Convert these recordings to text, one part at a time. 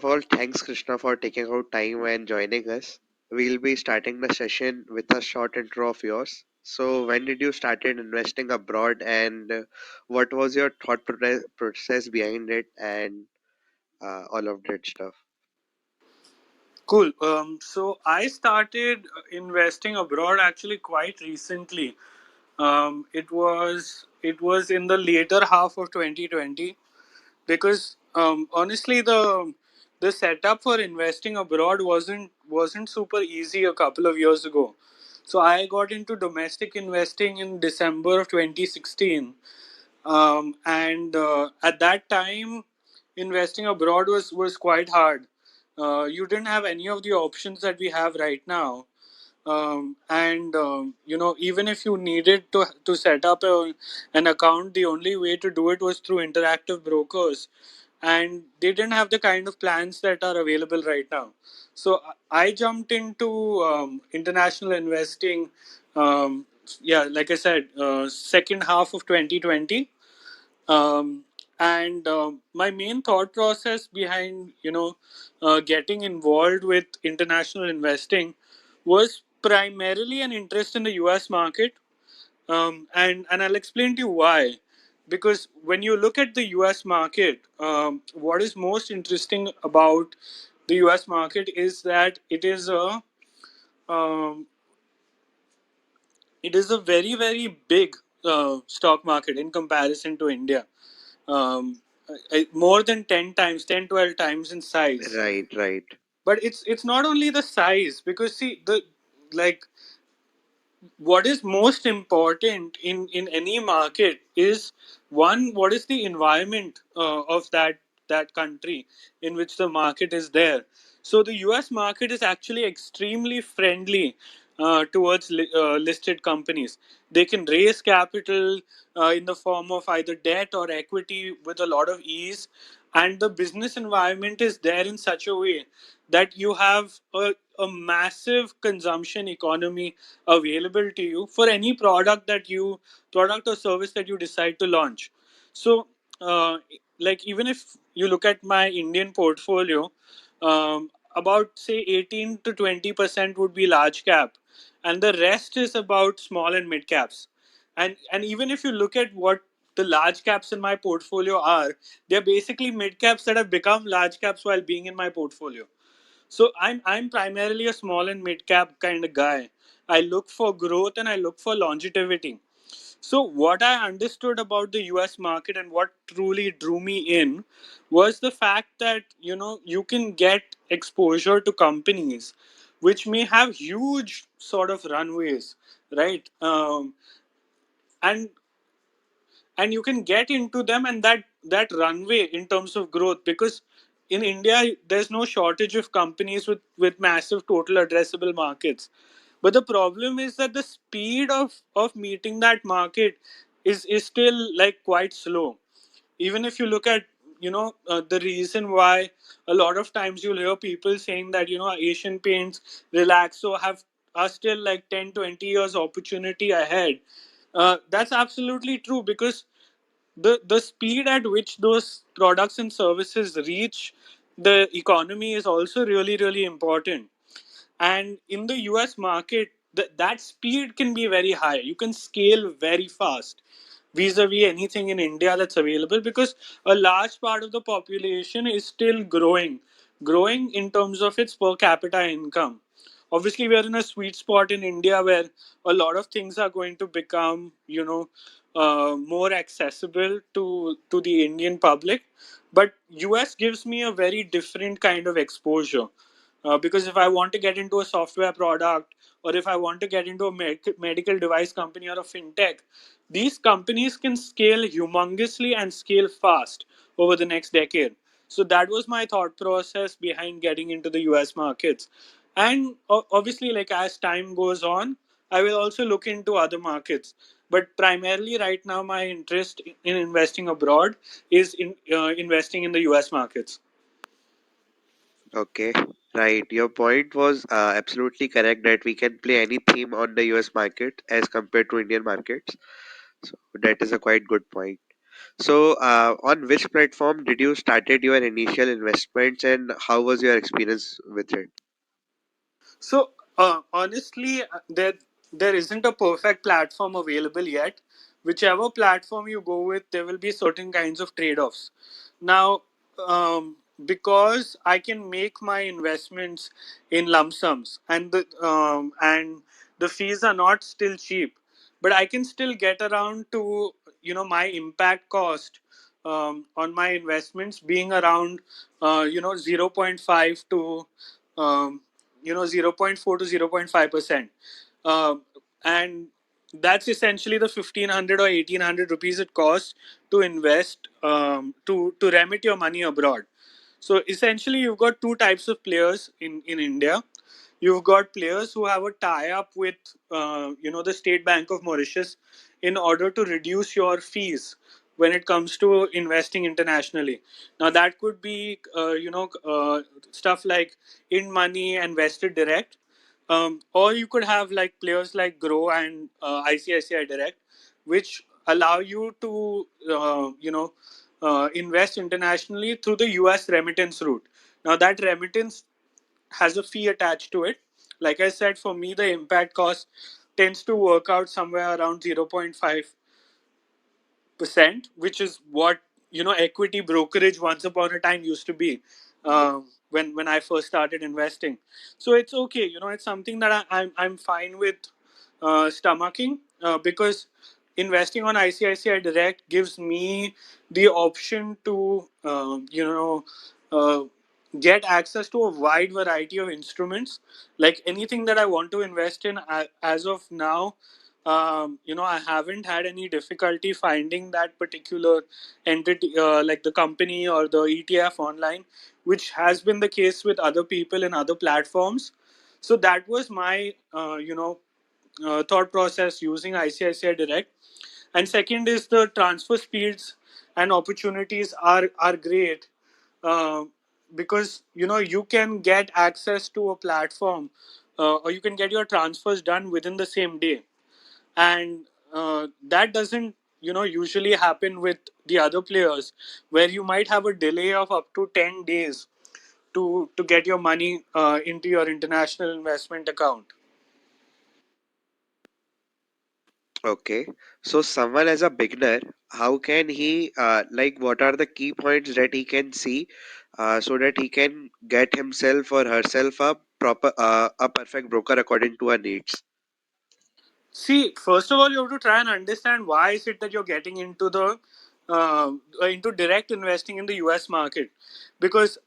of all, thanks Krishna for taking out time and joining us. We'll be starting the session with a short intro of yours. So, when did you started investing abroad, and what was your process behind it, and all of that stuff? Cool. So I started investing abroad actually quite recently. It was in the later half of 2020 because honestly the setup for investing abroad wasn't super easy a couple of years ago. So I got into domestic investing in December of 2016, and at that time investing abroad was quite hard. You didn't have any of the options that we have right now, and even if you needed to set up an account, the only way to do it was through interactive brokers, and they didn't have the kind of plans that are available right now. So I jumped into international investing, yeah, like I said, second half of 2020. um, and my main thought process behind getting involved with international investing was primarily an interest in the US market, and I'll explain to you why. Because when you look at the US market, what is most interesting about the US market is that um, it is a very very big stock market in comparison to India, um, more than 10 times, 10 12 times in size. Right, right, But it's not only the size, because see, the like what is most important in any market is, one, what is the environment of that country in which the market is there. So the US market is actually extremely friendly towards listed companies. They can raise capital in the form of either debt or equity with a lot of ease, and the business environment is there in such a way that you have a massive consumption economy available to you for any product or service that you decide to launch. So like, even if you look at my Indian portfolio, about say 18 to 20% would be large cap, and the rest is about small and mid caps. And even if you look at what the large caps in my portfolio are, they're basically mid caps that have become large caps while being in my portfolio. So I'm primarily a small and mid cap kind of guy. I look for growth and I look for longevity. So what I understood about the US market and what truly drew me in was the fact that you can get exposure to companies which may have huge sort of runways, right? And you can get into them, and that runway in terms of growth, because in India there's no shortage of companies with massive total addressable markets. But the problem is that the speed of meeting that market is still like quite slow. Even if you look at the reason why a lot of times you'll hear people saying that Asian paints, Relaxo have are still like 10 20 years opportunity ahead. That's absolutely true, because the speed at which those products and services reach the economy is also really really important. And in the US market, that speed can be very high. You can scale very fast vis-a-vis anything in India that's available, because a large part of the population is still growing in terms of its per capita income. Obviously, we are in a sweet spot in India where a lot of things are going to become more accessible to the Indian public. But US gives me a very different kind of exposure, because if I want to get into a software product, or if I want to get into a medical device company or a fintech, these companies can scale humongously and scale fast over the next decade. So that was my thought process behind getting into the US markets. And obviously, like, as time goes on, I will also look into other markets. But primarily, right now, my interest in investing abroad is in investing in the US markets. okay, right. Your point was absolutely correct that we can play any theme on the US market as compared to Indian markets. So that is a quite good point. So, on which platform did you started your initial investments, and how was your experience with it? So honestly, there isn't a perfect platform available yet. Whichever platform you go with, there will be certain kinds of trade-offs. Now, because I can make my investments in lump sums, and the fees are not still cheap, but I can still get around to my impact cost on my investments being around 0.5 to um, 0.4 to 0.5%, and that's essentially the 1500 or 1800 rupees it costs to invest, to remit your money abroad. So essentially, you've got two types of players in India. You've got players who have a tie-up with the State Bank of Mauritius in order to reduce your fees when it comes to investing internationally. Now that could be stuff like in money and vested direct, or you could have like players like Grow and ICICI Direct, which allow you to invest internationally through the US remittance route. Now that remittance has a fee attached to it. Like I said, for me, the impact cost tends to work out somewhere around 0.5%, which is what equity brokerage once upon a time used to be, when I first started investing. So it's okay. It's something that I'm fine with stomaching, because investing on ICICI Direct gives me the option to get access to a wide variety of instruments, like anything that I want to invest in. As of now, I haven't had any difficulty finding that particular entity, like the company or the ETF online, which has been the case with other people in other platforms. So that was my thought process using ICICI Direct. And second is the transfer speeds and opportunities are great, uh, because you can get access to a platform, or you can get your transfers done within the same day, and that doesn't usually happen with the other players, where you might have a delay of up to 10 days to get your money into your international investment account. Okay, so someone as a beginner, how can he like what are the key points that he can see so that he can get himself or herself a proper a perfect broker according to our needs? See, first of all, you have to try and understand why is it that you're getting into the into direct investing in the U.S. market, because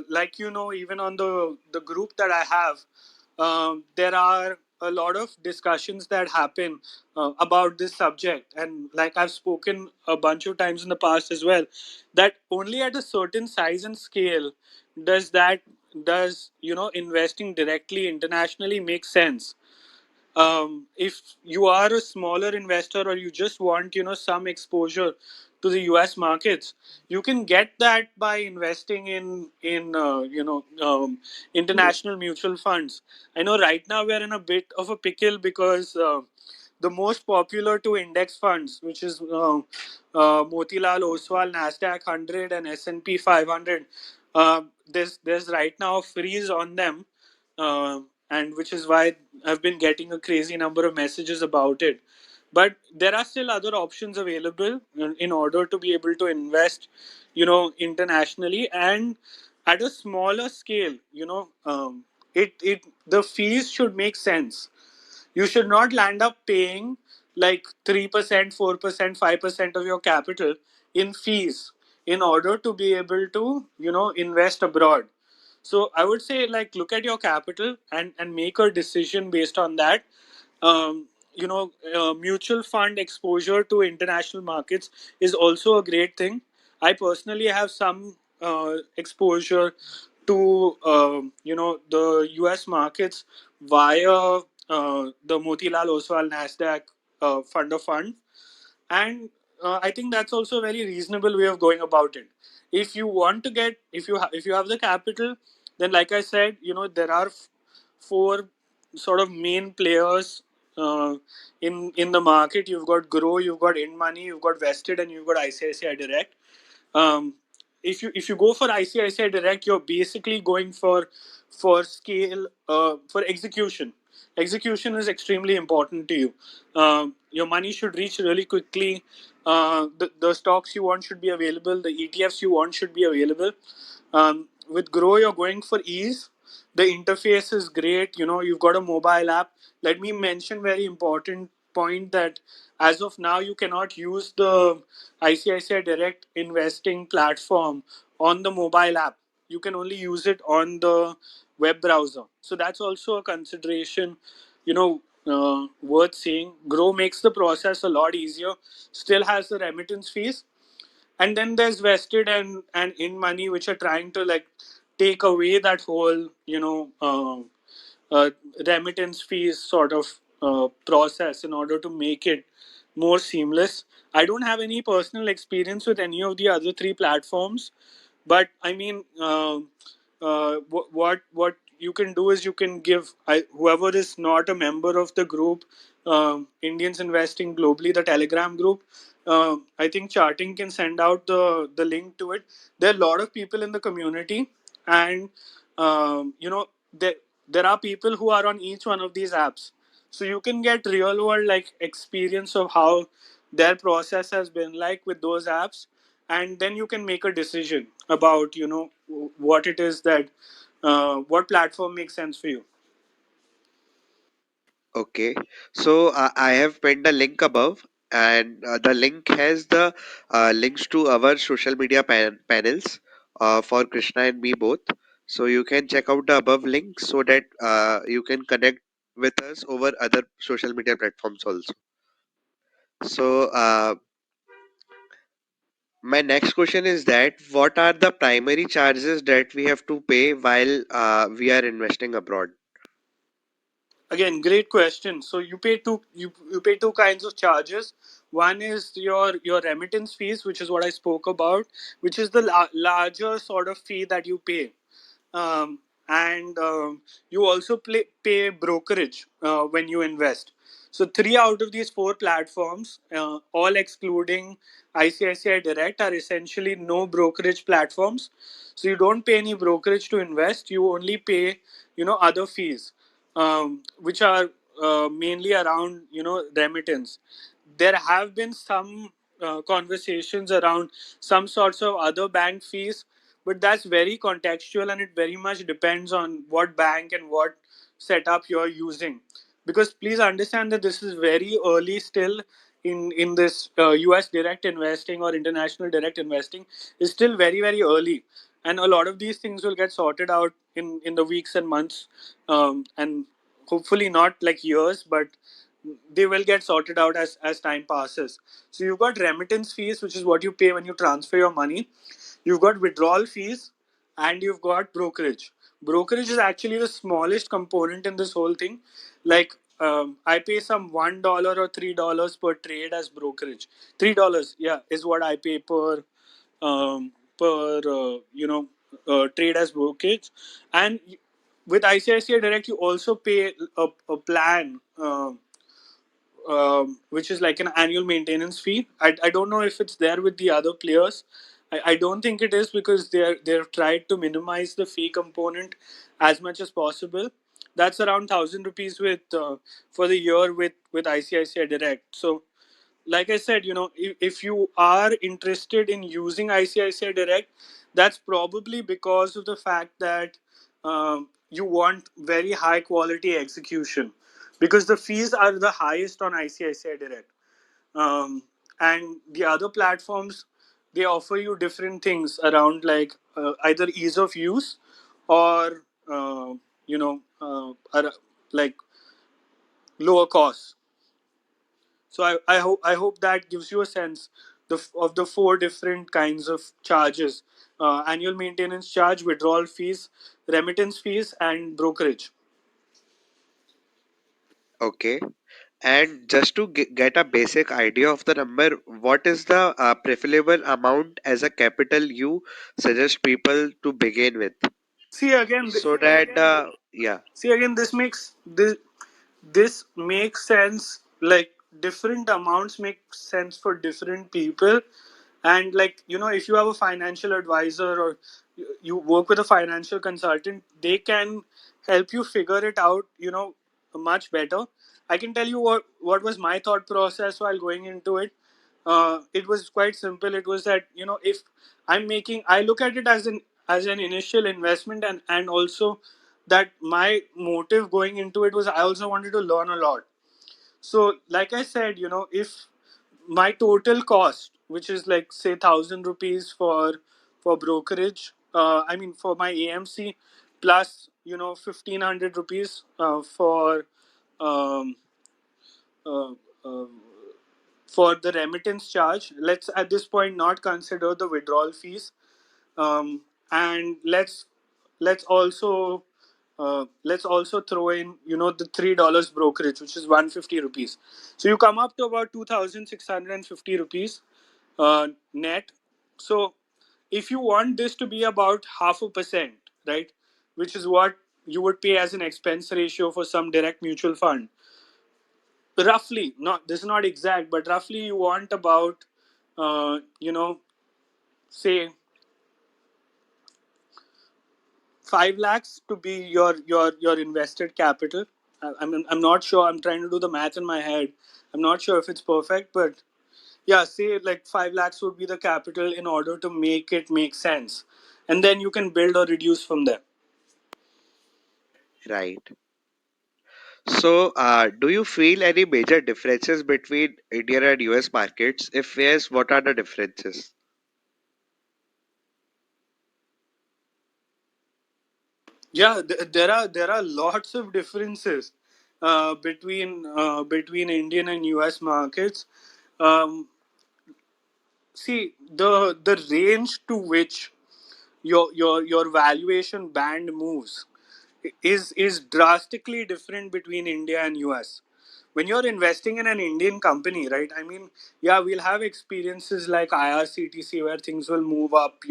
like even on the group that I have, there are a lot of discussions that happen about this subject, and like I've spoken a bunch of times in the past as well, that only at a certain size and scale does investing directly internationally make sense. If you are a smaller investor, or you just want some exposure to the US markets, you can get that by investing in international mutual funds. I know right now we are in a bit of a pickle, because the most popular two index funds, which is Motilal Oswal Nasdaq 100 and S&P 500, there's right now a freeze on them, and which is why I've been getting a crazy number of messages about it. But there are still other options available in order to be able to invest, internationally, and at a smaller scale. It the fees should make sense. You should not land up paying like 3%, 4%, 5% of your capital in fees in order to be able to invest abroad. So I would say, like, look at your capital and make a decision based on that. Mutual fund exposure to international markets is also a great thing. I personally have some exposure to the US markets via the Motilal Oswal Nasdaq fund of fund, and I think that's also a very reasonable way of going about it. If you want to get, if you have the capital, then like I said, there are four sort of main players in the market. You've got Grow, you've got In Money, you've got Vested, and you've got ICICI Direct. um, if you go for ICICI Direct, you're basically going for scale, for execution. Execution is extremely important to you. Your money should reach really quickly. The stocks you want should be available. The ETFs you want should be available. With Grow, you're going for ease. The interface is great. You've got a mobile app. Let me mention very important point that as of now you cannot use the ICICI Direct investing platform on the mobile app. You can only use it on the web browser. So that's also a consideration, worth seeing. Grow makes the process a lot easier, still has the remittance fees, and then there's Vested and In Money, which are trying to like take away that whole uh, remittance fees sort of process in order to make it more seamless. I don't have any personal experience with any of the other three platforms, but I mean, what you can do is you can give whoever is not a member of the group, Indians Investing Globally, the Telegram group. I think Charting can send out the link to it. There are a lot of people in the community, and there are people who are on each one of these apps, so you can get real world like experience of how their process has been like with those apps, and then you can make a decision about what it is that what platform makes sense for you. Okay, so I have pinned the link above, and the link has the links to our social media panels for Krishna and me both. So you can check out the above link so that you can connect with us over other social media platforms also. So my next question is that what are the primary charges that we have to pay while we are investing abroad? Again, great question. So you pay two kinds of charges. One is your remittance fees, which is what I spoke about, which is the larger sort of fee that you pay. And you also pay brokerage when you invest. So three out of these four platforms, all excluding ICICI Direct, are essentially no brokerage platforms. So you don't pay any brokerage to invest. You only pay other fees, which are mainly around remittance. There have been some conversations around some sorts of other bank fees, but that's very contextual, and it very much depends on what bank and what setup you're using. Because please understand that this is very early still in this US direct investing or international direct investing is still very very early, and a lot of these things will get sorted out in the weeks and months, and hopefully not like years, but they will get sorted out as time passes. So you've got remittance fees, which is what you pay when you transfer your money. You've got withdrawal fees, and you've got brokerage. Brokerage is actually the smallest component in this whole thing. Like, I pay some $1 or $3 per trade as brokerage. $3, yeah, is what I pay per trade as brokerage. And with ICICI Direct, you also pay a plan. Which is like an annual maintenance fee. I don't know if it's there with the other players. I don't think it is, because they've tried to minimize the fee component as much as possible. That's around 1,000 rupees with for the year with ICICI Direct. So like I said, if you are interested in using ICICI Direct, that's probably because of the fact that you want very high quality execution, because the fees are the highest on ICICI Direct. Um, and the other platforms, they offer you different things around like either ease of use or like lower costs. So I hope that gives you a sense of the four different kinds of charges: annual maintenance charge, withdrawal fees, remittance fees, and brokerage. Okay. And just to get a basic idea of the number, what is the preferable amount as a capital you suggest people to begin with? See again, So that, yeah, see again. This makes this makes sense. Like different amounts make sense for different people, and like if you have a financial advisor or you work with a financial consultant, they can help you figure it out much better. I can tell you what was my thought process while going into it. It was quite simple. It was that if I look at it as an initial investment, and also that my motive going into it was I also wanted to learn a lot. So like I said, if my total cost, which is like say 1,000 rupees for brokerage, I mean for my AMC, plus 1,500 rupees um, uh, uh, for the remittance charge. Let's at this point not consider the withdrawal fees, and let's also throw in the $3 brokerage, which is 150 rupees. So you come up to about 2,650 rupees net. So if you want this to be about 0.5%, right, which is what you would pay as an expense ratio for some direct mutual fund, roughly, not this is not exact, but roughly you want about say 5 lakhs to be your invested capital. I'm not sure. I'm trying to do the math in my head. I'm not sure if it's perfect, but yeah, say like 5 lakhs would be the capital in order to make it make sense, and then you can build or reduce from there. Right. So, do you feel any major differences between Indian and US markets? If yes, what are the differences? Yeah, there are lots of differences between Indian and US markets. Um, See, the range to which your valuation band moves is drastically different between India and US. When you're investing in an Indian company, right? I mean, yeah, we'll have experiences like IRCTC where things will move up,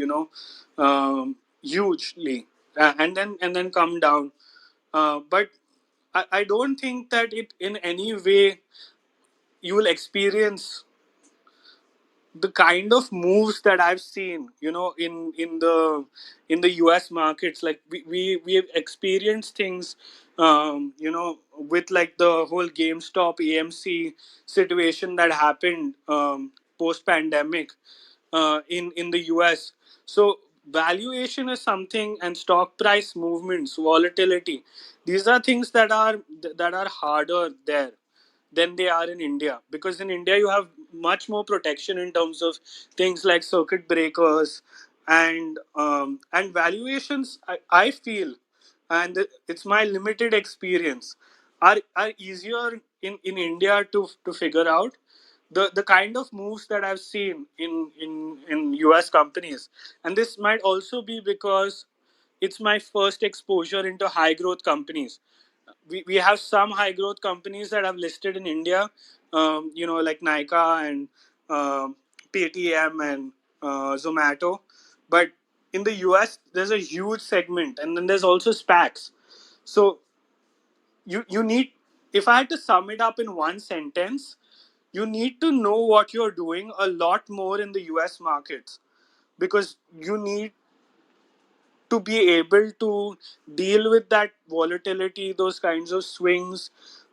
hugely, and then come down. But I don't think that it in any way you will experience the kind of moves that I've seen, in the US markets. Like we have experienced things, with like the whole GameStop AMC situation that happened post pandemic in the US. So valuation is something, and stock price movements, volatility. These are things that are harder there than they are in India, because in India you have much more protection in terms of things like circuit breakers and valuations. I feel, and it's my limited experience, are easier in India to figure out. The kind of moves that I've seen in US companies, and this might also be because it's my first exposure into high growth companies. We have some high growth companies that have listed in India, like Nika and Paytm and Zomato. But in the US, there's a huge segment, and then there's also SPACs. So you need, if I had to sum it up in one sentence, you need to know what you're doing a lot more in the US markets, because you need to be able to deal with that volatility, those kinds of swings.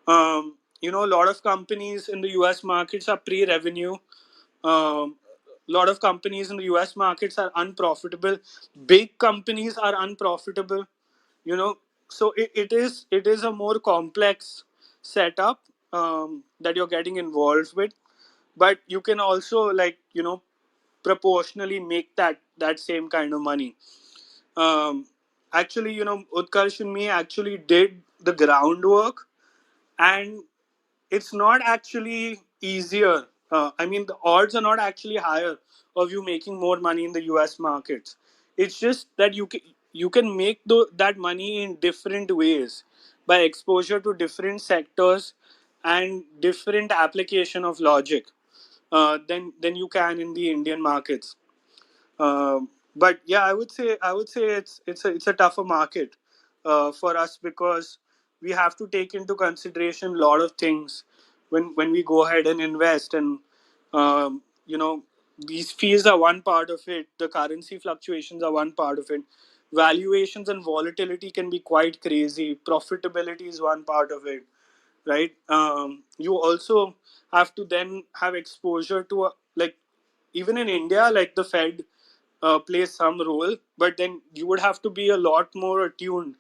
A lot of companies in the US markets are pre revenue. A lot of companies in the US markets are unprofitable. Big companies are unprofitable. You know, so it is a more complex setup that you're getting involved with, but you can also, like, proportionally make that same kind of money. um, Actually, Utkarsh and me actually did the groundwork, and it's not actually easier. I mean, the odds are not actually higher of you making more money in the US markets. It's just that you can make that money in different ways, by exposure to different sectors and different application of logic, than you can in the Indian markets. But yeah, I would say it's a tougher market for us, because we have to take into consideration a lot of things when we go ahead and invest. And you know, these fees are one part of it, the currency fluctuations are one part of it, valuations and volatility can be quite crazy, profitability is one part of it, right? You also have to then have exposure to like, even in India, like the Fed plays some role, but then you would have to be a lot more attuned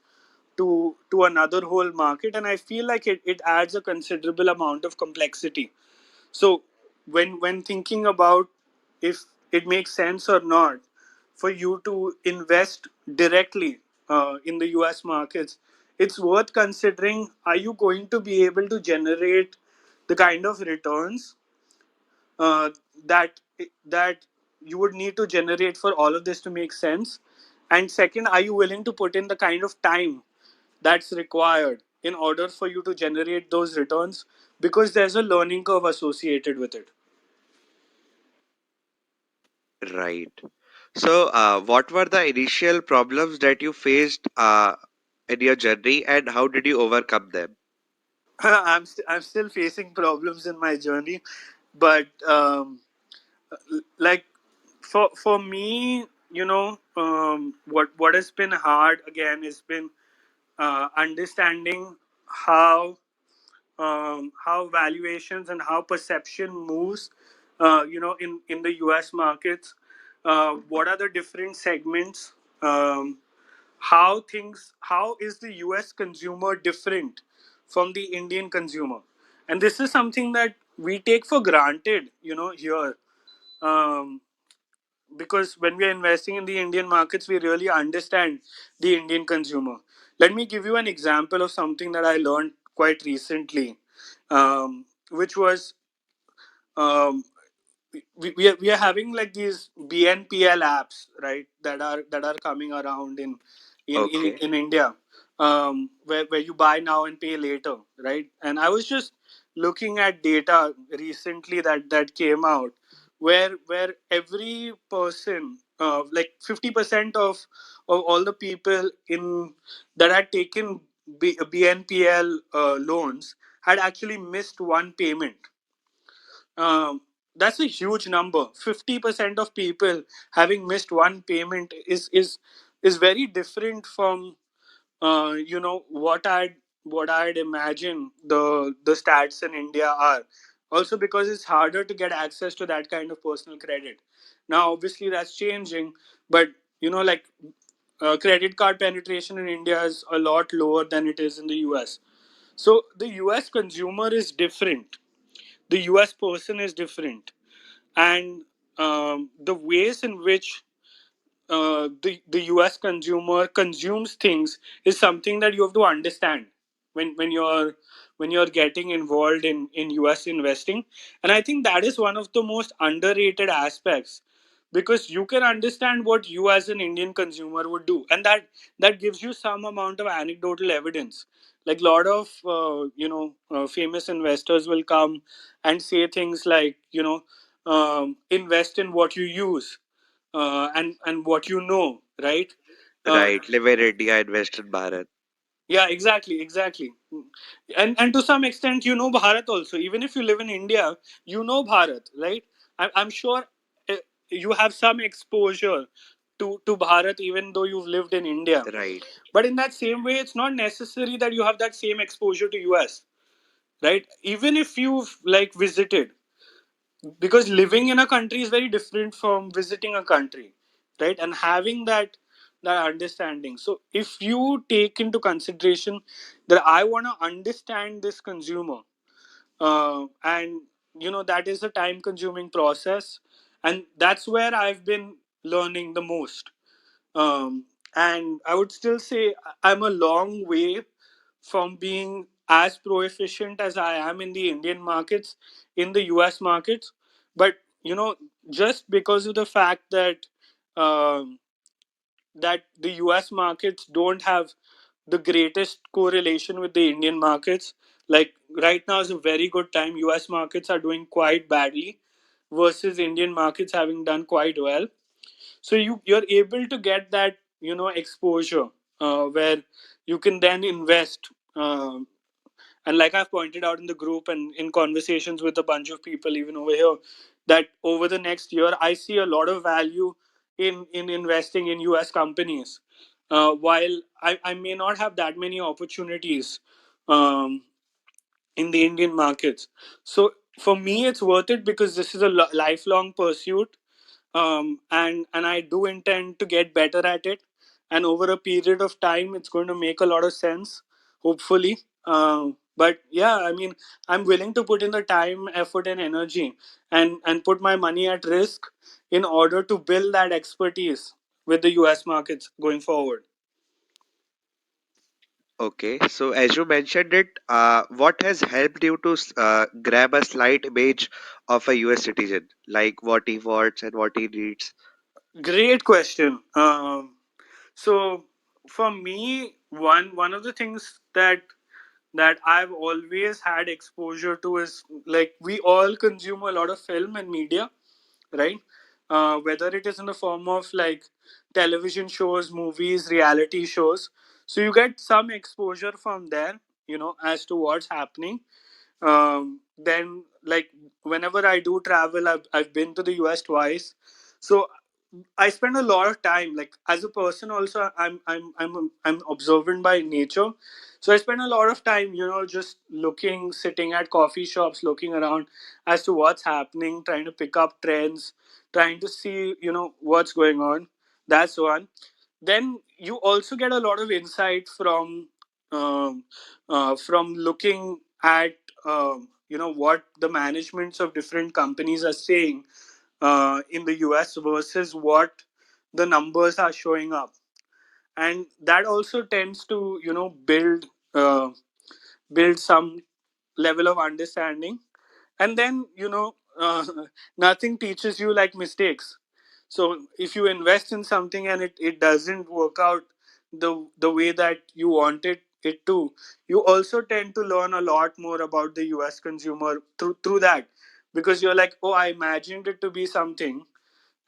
to another whole market, and I feel like it adds a considerable amount of complexity. So when thinking about if it makes sense or not for you to invest directly in the US markets, it's worth considering, are you going to be able to generate the kind of returns uh, that that you would need to generate for all of this to make sense? And second, are you willing to put in the kind of time that's required in order for you to generate those returns, because there's a learning curve associated with it. Right. So, what were the initial problems that you faced in your journey, and how did you overcome them? I'm still facing problems in my journey, but like for me, what has been hard again has been understanding how valuations and how perception moves, in the US markets. What are the different segments? How is the US consumer different from the Indian consumer? And this is something that we take for granted, here. Um, because when we are investing in the Indian markets, we really understand the Indian consumer. Let me give you an example of something that I learned quite recently, which was, um, we are having like these BNPL apps, right? That are coming around Okay. in India, where you buy now and pay later, right? And I was just looking at data recently that came out, where every person, like 50% of all the people in that had taken BNPL loans had actually missed one payment. That's a huge number. 50% of people having missed one payment is very different from what I'd imagine the stats in India are. Also because it's harder to get access to that kind of personal credit. Now obviously that's changing, but like, credit card penetration in India is a lot lower than it is in the US. So the US consumer is different, the US person is different, and the ways in which the US consumer consumes things is something that you have to understand when you're getting involved in US investing. And I think that is one of the most underrated aspects, because you can understand what you as an Indian consumer would do, and that gives you some amount of anecdotal evidence. Like a lot of famous investors will come and say things like, invest in what you use, and what you know, right? uh, Right. Live in India, invest in Bharat. yeah, exactly. And to some extent, Bharat also. Even if you live in India, Bharat, right? I'm sure uh, you have some exposure to Bharat, even though you've lived in India. Right. But in that same way, it's not necessary that you have that same exposure to US, right? Even if you've like visited, because living in a country is very different from visiting a country, right? And having that understanding. So if you take into consideration that I want to understand this consumer, and that is a time consuming process, and that's where I've been learning the most. And I would still say I'm a long way from being as proficient as I am in the Indian markets, in the US markets. But just because of the fact um, that the US markets don't have the greatest correlation with the Indian markets, like right now is a very good time. US markets are doing quite badly versus Indian markets having done quite well. So you're able to get that exposure, where you can then invest Um, and like I've pointed out in the group and in conversations with a bunch of people, even over here, that over the next year, I see a lot of value in investing in US companies. While I may not have that many opportunities um, in the Indian markets. So for me, it's worth it because this is a lifelong pursuit, and I do intend to get better at it. And over a period of time, it's going to make a lot of sense, hopefully. But yeah, I mean, I'm willing to put in the time, effort, and energy, and put my money at risk in order to build that expertise with the US markets going forward. Okay, so as you mentioned it, what has helped you to grab a slight image of a US citizen, like what he wants and what he needs? Great question. So for me, one of the things that I've always had exposure to is, like, we all consume a lot of film and media, right? Whether it is in the form of like television shows, movies, reality shows. So you get some exposure from there, as to what's happening. Then, like, whenever I do travel, I've been to the US twice. So I spend a lot of time, like, as a person also. I'm observant by nature, so I spend a lot of time, just looking, sitting at coffee shops, looking around as to what's happening, trying to pick up trends, trying to see, what's going on. That's one. Then you also get a lot of insight from looking at what the managements of different companies are saying in the US versus what the numbers are showing up, and that also tends to uh, build some level of understanding. And then nothing teaches you like mistakes. So if you invest in something and it doesn't work out the way that you wanted it to, you also tend to learn a lot more about the US consumer through that, because you're like, oh, I imagined it to be something,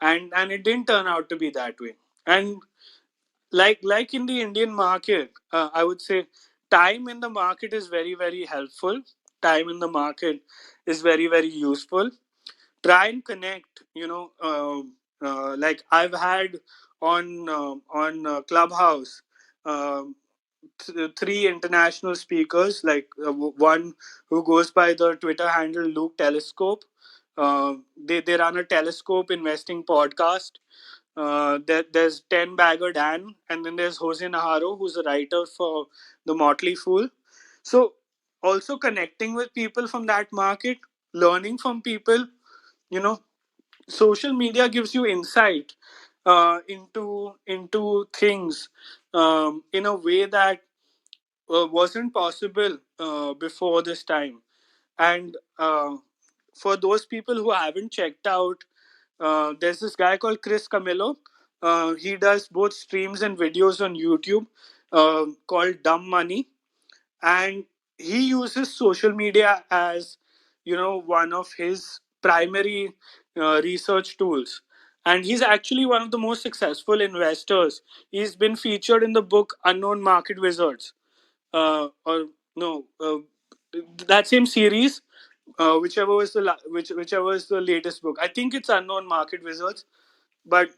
and it didn't turn out to be that way. And like in the Indian market, I would say time in the market is very, very helpful. Time in the market is very, very useful. Try and connect. Like I've had on Clubhouse. Um, Three international speakers, like one who goes by the Twitter handle Luke Telescope. They run a telescope investing podcast. There's Ten Bagger Dan, and then there's Jose Naharo, who's a writer for The Motley Fool. So also connecting with people from that market, learning from people. You know, social media gives you insight into things in a way that wasn't possible before this time. And for those people who haven't checked out, there's this guy called Chris Camillo. He does both streams and videos on YouTube called Dumb Money, and he uses social media as one of his primary research tools. And he's actually one of the most successful investors. He's been featured in the book Unknown Market Wizards, or no, that same series, whichever is the latest book. I think it's Unknown Market Wizards, but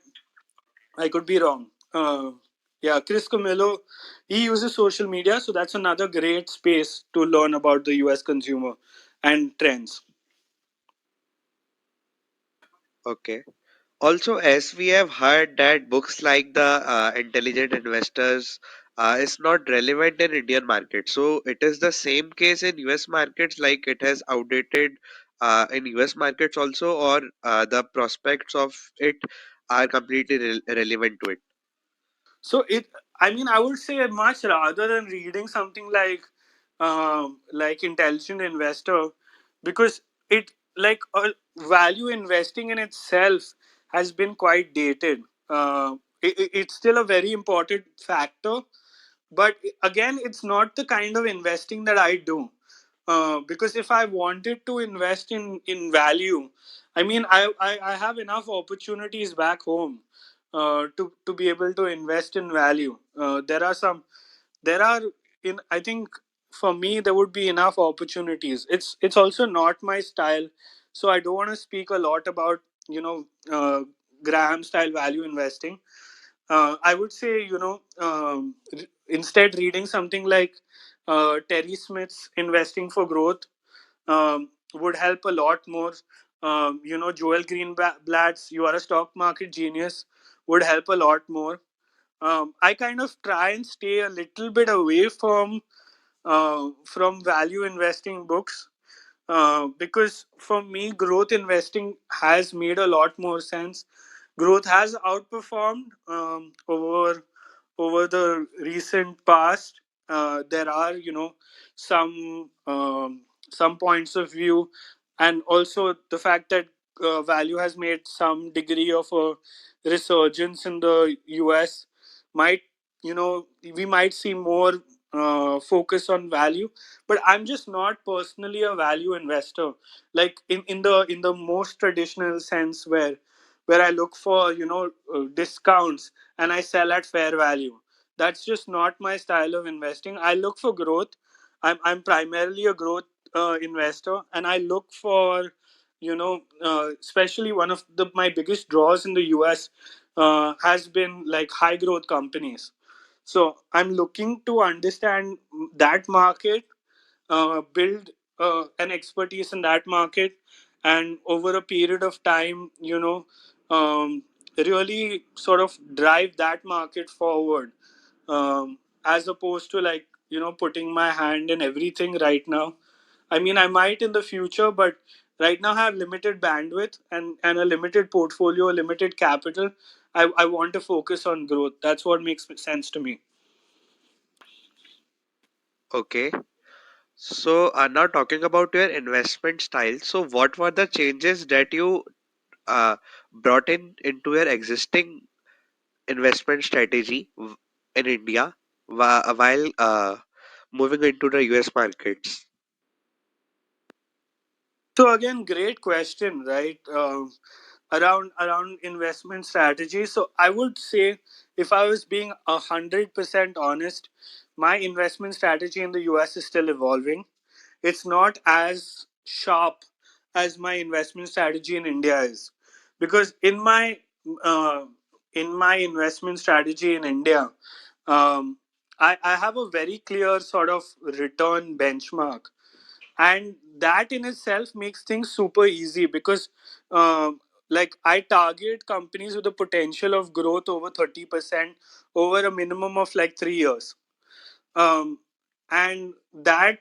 I could be wrong. Yeah, Chris Camillo, he uses social media, so that's another great space to learn about the US consumer and trends. Okay. Also, as we have heard that books like the Intelligent Investors is not relevant in Indian market. So it is the same case in US markets, like it has outdated in US markets also, or the prospects of it are completely relevant to it. So I mean, I would say much rather than reading something like Intelligent Investor, because it, like, value investing in itself has been quite dated. It's still a very important factor, but again, it's not the kind of investing that I do. Because if I wanted to invest in value, I mean, I have enough opportunities back home to be able to invest in value. There are, in I think, for me there would be enough opportunities. It's also not my style, so I don't want to speak a lot about you know Graham style value investing. I would say, instead reading something like Terry Smith's Investing for Growth would help a lot more. Joel Greenblatt's You Are a Stock Market Genius would help a lot more. I kind of try and stay a little bit away from value investing books, because for me, growth investing has made a lot more sense. Growth has outperformed over the recent past. There are some points of view, and also the fact that value has made some degree of a resurgence in the US might we might see more focus on value. But I'm just not personally a value investor, like in the most traditional sense, where I look for discounts and I sell at fair value. That's just not my style of investing. I look for growth. I'm primarily a growth investor, and I look for especially one of my biggest draws in the US has been like high growth companies. So I'm looking to understand that market, build an expertise in that market, and over a period of time, really sort of drive that market forward, as opposed to like putting my hand in everything right now. I mean, I might in the future, but right now I have limited bandwidth and a limited portfolio, limited capital. I want to focus on growth. That's what makes sense to me. Okay. So, now talking about your investment style. So, what were the changes that you uh, brought into your existing investment strategy in India while moving into the US markets? So again, great question, right? Around investment strategy. So I would say, if I was being 100% honest, my investment strategy in the US is still evolving. It's not as sharp as my investment strategy in India is, because uh, in my investment strategy in India, I have a very clear sort of return benchmark, and that in itself makes things super easy, because like I target companies with the potential of growth over 30% over a minimum of like 3 years. Um, and that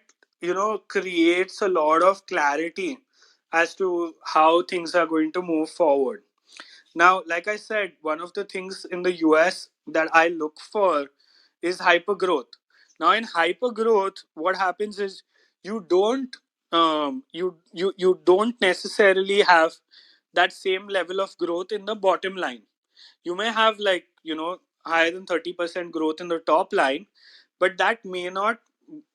creates a lot of clarity as to how things are going to move forward. Now, like I said, one of the things in the US that I look for is hypergrowth. Now, in hypergrowth, what happens is you don't necessarily have that same level of growth in the bottom line. You may have like higher than 30% growth in the top line, but that may not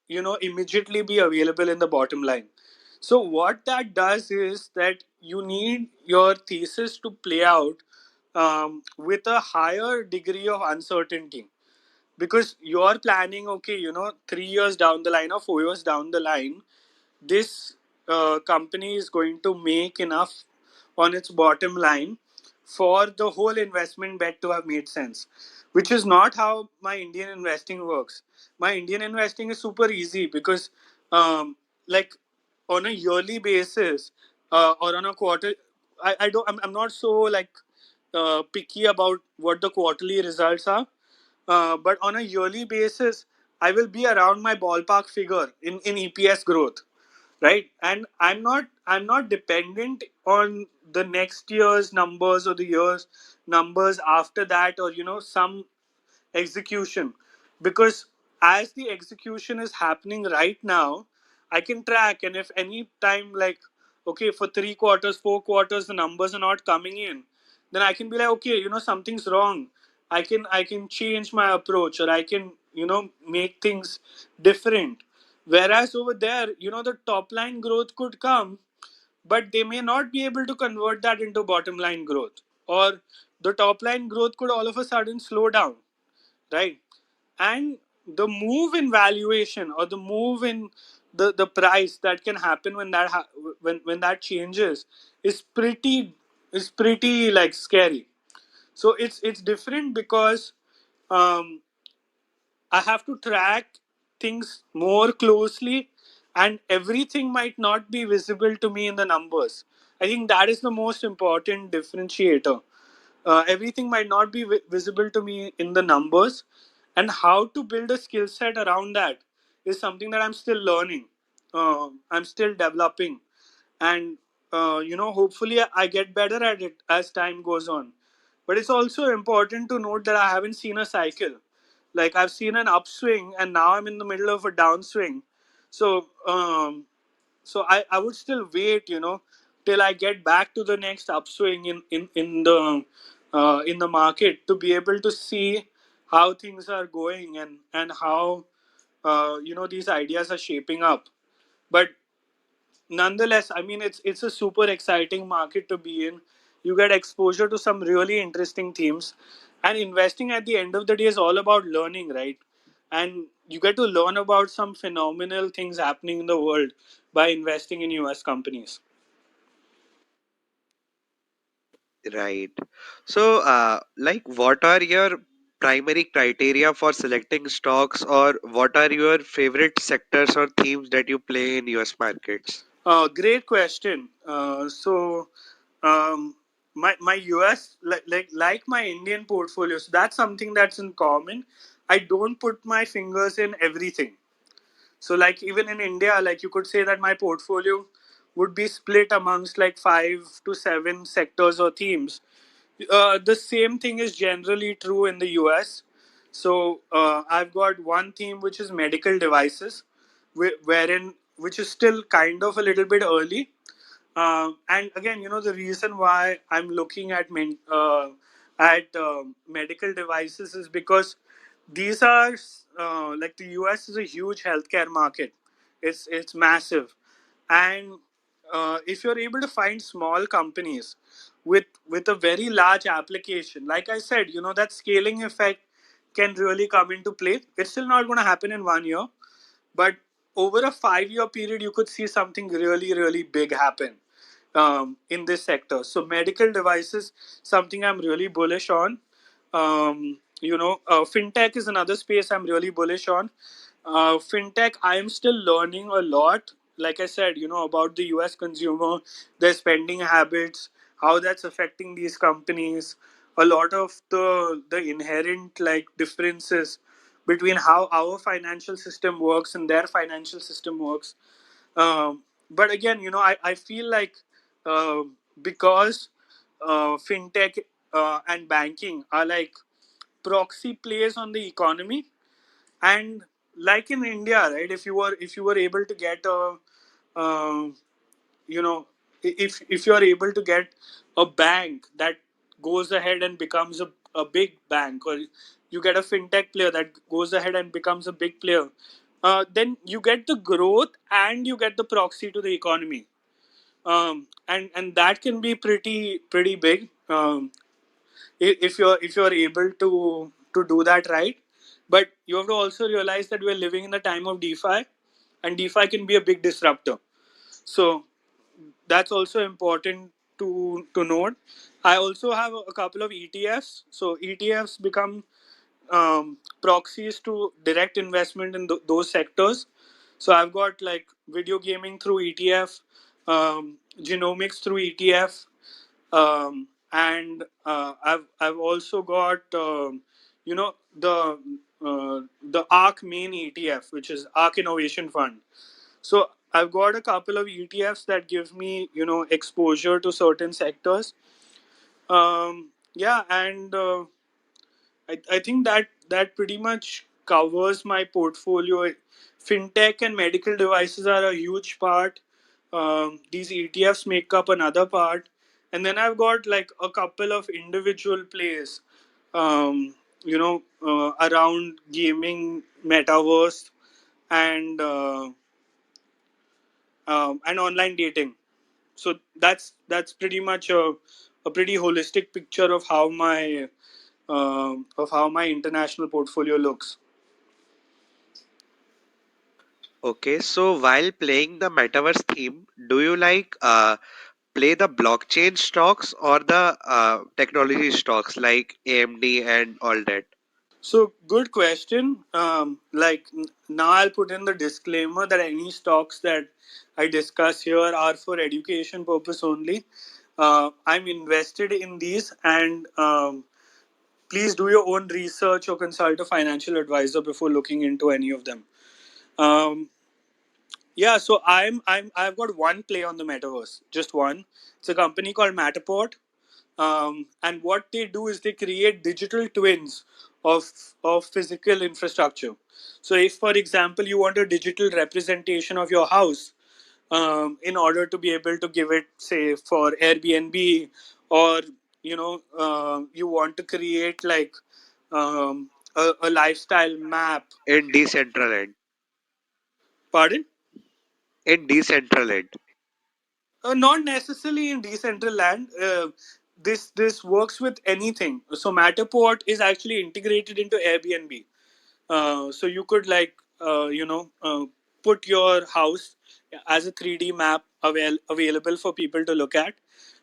immediately be available in the bottom line. So what that does is that you need your thesis to play out with a higher degree of uncertainty, because you're planning, okay, 3 years down the line or 4 years down the line, this company is going to make enough on its bottom line for the whole investment bet to have made sense, which is not how my Indian investing works. My Indian investing is super easy, because like on a yearly basis, or on a quarter, I don't I'm not so like picky about what the quarterly results are, but on a yearly basis I will be around my ballpark figure in EPS growth, right? And I'm not dependent on the next year's numbers or the year's numbers after that, or some execution, because as the execution is happening right now, I can track. And if any time, like, okay, for 3 quarters, 4 quarters, the numbers are not coming in, then I can be like, okay, something's wrong. I can change my approach, or I can make things different. Whereas over there, the top line growth could come, but they may not be able to convert that into bottom line growth, or the top line growth could all of a sudden slow down, right? And the move in valuation or the move in the price that can happen when when that changes is pretty like scary. So it's different because um, I have to track things more closely, and everything might not be visible to me in the numbers. I think that is the most important differentiator. Everything might not be visible to me in the numbers, and how to build a skill set around that is something that I'm still learning. I'm still developing, and hopefully I get better at it as time goes on. But it's also important to note that I haven't seen a cycle. Like, I've seen an upswing and now I'm in the middle of a downswing. So um so i i would still wait, till I get back to the next upswing in the market, to be able to see how things are going, and how these ideas are shaping up. But nonetheless, I mean, it's a super exciting market to be in. You get exposure to some really interesting themes, and investing at the end of the day is all about learning, right? And you get to learn about some phenomenal things happening in the world by investing in US companies. Right. So, like, what are your primary criteria for selecting stocks, or what are your favorite sectors or themes that you play in US markets? Great question. Um, my US, like my Indian portfolios, that's something that's in common. I don't put my fingers in everything. So, like, even in India, like, you could say that my portfolio would be split amongst like 5 to 7 sectors or themes. The same thing is generally true in the US. So, I've got one theme which is medical devices, wherein which is still kind of a little bit early. And again, the reason why I'm looking at medical devices is because these are like, the US is a huge healthcare market. It's massive, and if you're able to find small companies with a very large application, like I said, that scaling effect can really come into play. It's still not going to happen in 1 year, but over a 5 year period, you could see something really, really big happen in this sector. So, medical devices, something I'm really bullish on. Fintech is another space I'm really bullish on. Fintech, I am still learning a lot. Like I said, about the US consumer, their spending habits, how that's affecting these companies, a lot of the inherent like differences between how our financial system works and their financial system works. But again, I feel like uh, because fintech and banking are like proxy plays on the economy, and like in India, right? If you were able to get a uh, you know if you're able to get a bank that goes ahead and becomes a big bank, or you get a fintech player that goes ahead and becomes a big player, then you get the growth and you get the proxy to the economy. And that can be pretty big, if you're able to do that right. But you have to also realize that we're living in the time of DeFi, and DeFi can be a big disruptor. So that's also important to note. I also have a couple of ETFs. So ETFs become proxies to direct investment in those sectors. So I've got like video gaming through ETF, genomics through ETF, and I've also got you know the ARK main ETF, which is ARK Innovation Fund. So I've got a couple of ETFs that give me exposure to certain sectors. Yeah, and I think that pretty much covers my portfolio. Fintech and medical devices are a huge part. These ETFs make up another part, and then I've got like a couple of individual plays, around gaming, metaverse, and and online dating. So that's pretty much a pretty holistic picture of how my international portfolio looks. Okay, so while playing the metaverse theme, do you like play the blockchain stocks or the technology stocks like AMD and all that? So, good question. Now, I'll put in the disclaimer that any stocks that I discuss here are for education purpose only. I'm invested in these, and please do your own research or consult a financial advisor before looking into any of them. Um, yeah, so I've got one play on the metaverse, just one. It's a company called Matterport, and what they do is they create digital twins of physical infrastructure. So, if for example you want a digital representation of your house, in order to be able to give it, say, for Airbnb, or you want to create like a lifestyle map. In Decentraland. Pardon? In Decentraland. Not necessarily in Decentraland. This works with anything. So Matterport is actually integrated into Airbnb. So you could put your house as a 3D map available for people to look at.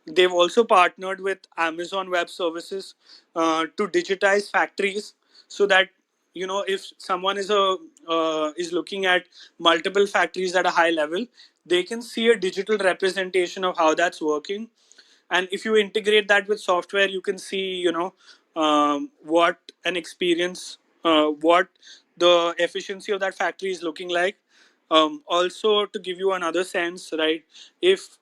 They've also partnered with Amazon Web Services to digitize factories, so that if someone is looking at multiple factories at a high level, they can see a digital representation of how that's working. And if you integrate that with software, you can see what an experience, what the efficiency of that factory is looking like. Also, to give you another sense, right, if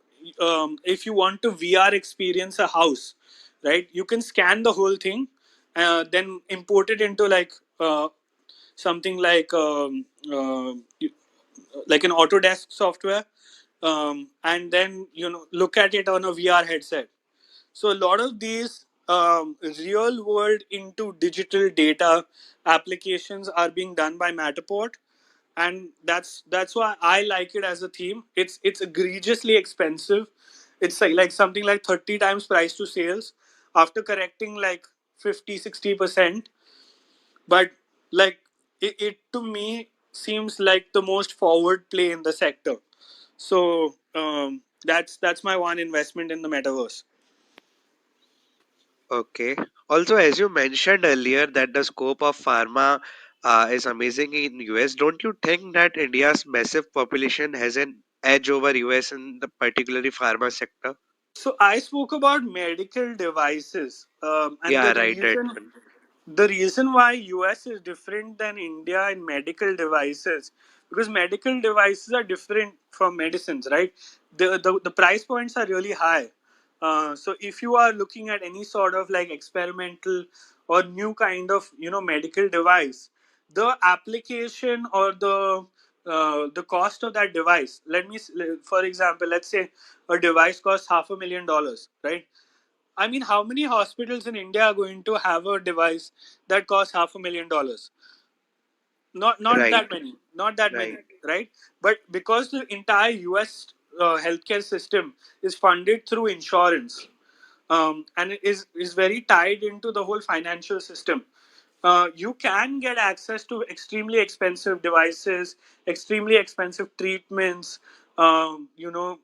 you want to VR experience a house, right, you can scan the whole thing, then import it into something like an Autodesk software, and then look at it on a VR headset. So a lot of these real world into digital data applications are being done by Matterport, and that's why I like it as a theme. It's egregiously expensive. It's like something like 30 times price to sales after correcting like 50-60%. But like it to me seems like the most forward play in the sector. So that's my one investment in the metaverse. Okay. Also, as you mentioned earlier, that the scope of pharma is amazing in US. Don't you think that India's massive population has an edge over US in the particularly pharma sector? So I spoke about medical devices, and Yeah, right, that one. the reason why US is different than India in medical devices, because medical devices are different from medicines, right? The price points are really high. So if you are looking at any sort of like experimental or new kind of medical device, the application or the cost of that device. For example, let's say a device costs $500,000, right? I mean, how many hospitals in India are going to have a device that costs $500,000? Not Right, that many, not that many, right. right? But because the entire US healthcare system is funded through insurance, and it is very tied into the whole financial system. You can get access to extremely expensive devices, extremely expensive treatments,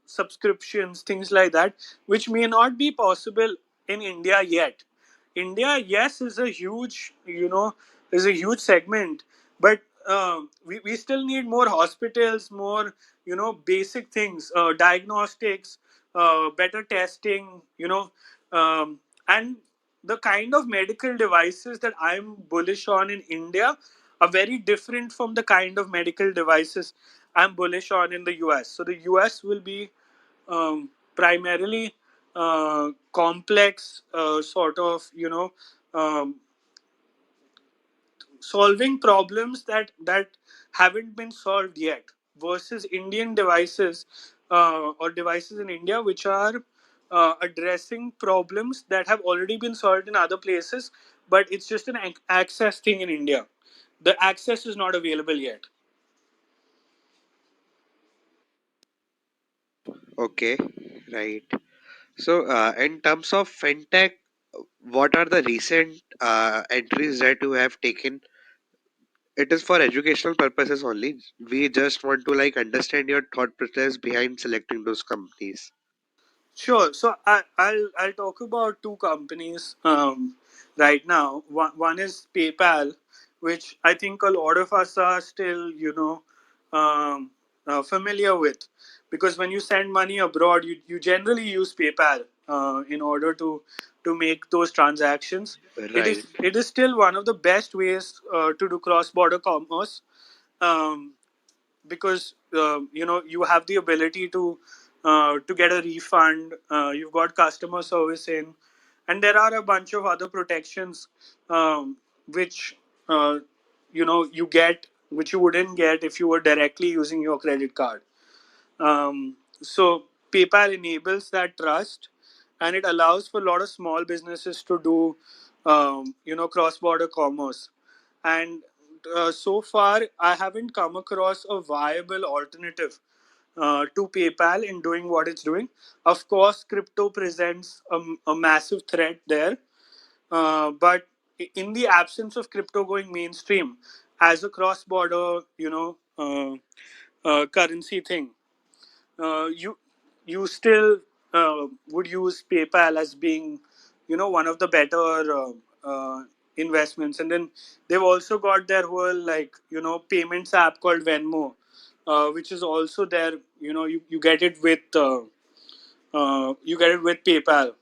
subscriptions, things like that, which may not be possible in India yet. India, yes, is a huge segment, but we still need more hospitals, more basic things, diagnostics, better testing, and the kind of medical devices that I'm bullish on in India are very different from the kind of medical devices I'm bullish on in the US. So the US will be primarily complex, sort of, um, solving problems that haven't been solved yet, versus Indian devices, or devices in India which are addressing problems that have already been solved in other places, but it's just an access thing in India. The access is not available yet. Okay, right. So, in terms of fintech, what are the recent entries that you have taken? It is for educational purposes only. We just want to like understand your thought process behind selecting those companies. Sure. So I'll talk about two companies right now. One is PayPal, which I think a lot of us are still familiar with, because when you send money abroad, you generally use PayPal in order to make those transactions. Right. It is still one of the best ways to do cross border commerce. Um, because you have the ability to get a refund. You've got customer service in, and there are a bunch of other protections which you get, which you wouldn't get if you were directly using your credit card. So PayPal enables that trust, and it allows for a lot of small businesses to do cross-border commerce. And so far, I haven't come across a viable alternative to PayPal in doing what it's doing. Of course, crypto presents a massive threat there, but in the absence of crypto going mainstream as a cross-border, currency thing, you still would use PayPal as being, one of the better investments. And then they've also got their whole payments app called Venmo, which is also there. You get it with PayPal.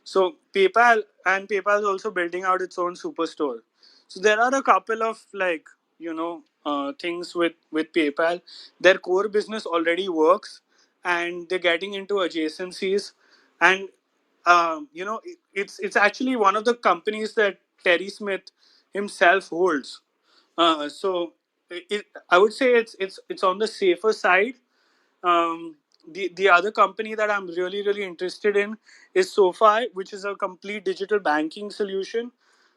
So PayPal is also building out its own superstore. So there are a couple of things with PayPal. Their core business already works, and they're getting into adjacencies. And it's actually one of the companies that Terry Smith himself holds. I would say it's on the safer side. The other company that I'm really interested in is SoFi, which is a complete digital banking solution.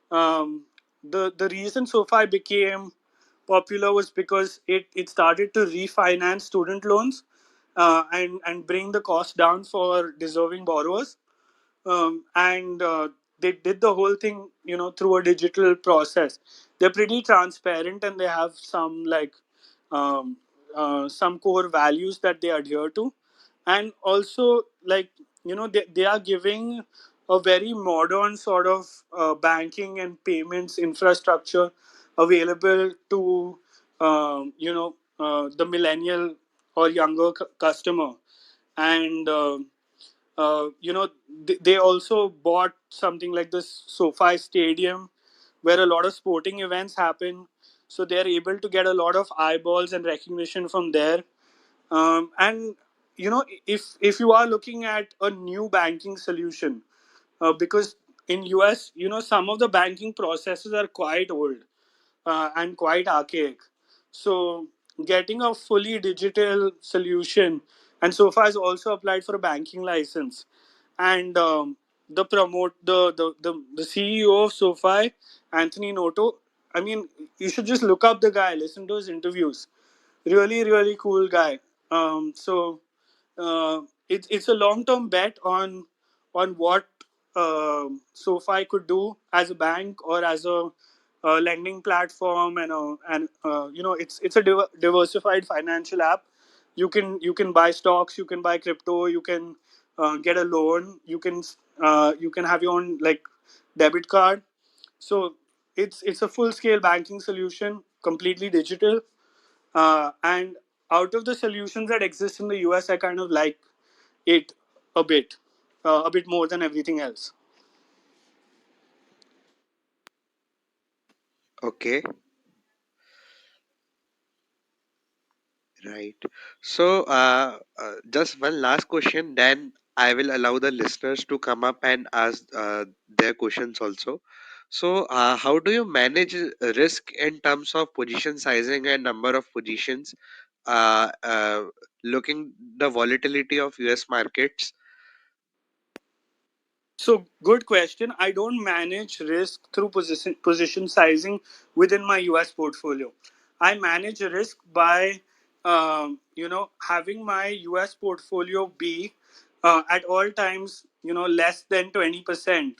The reason SoFi became popular was because it started to refinance student loans and bring the cost down for deserving borrowers. And they did the whole thing through a digital process. They're pretty transparent, and they have um, some core values that they adhere to. And also, they are giving a very modern sort of banking and payments infrastructure available to the millennial or younger customer. And they also bought something like this SoFi Stadium, where a lot of sporting events happen. So they're able to get a lot of eyeballs and recognition from there. And if you are looking at a new banking solution, because in US, some of the banking processes are quite old and quite archaic. So getting a fully digital solution, and SoFi has also applied for a banking license. And the CEO of SoFi, Anthony Noto. I mean, you should just look up the guy, listen to his interviews. Really cool guy. So it's a long term bet on what SoFi could do as a bank or as a lending platform. And it's a diversified financial app. You can buy stocks, you can buy crypto, you can get a loan, you can have your own debit card. So it's a full scale banking solution, completely digital. And out of the solutions that exist in the US, I kind of like it a bit more than everything else. Okay. Right. So, just one last question, then I will allow the listeners to come up and ask their questions also. So, how do you manage risk in terms of position sizing and number of positions? Uh, uh, Looking the volatility of US markets. So, good question. I don't manage risk through position sizing within my US portfolio. I manage risk by, having my US portfolio be at all times, less than 20%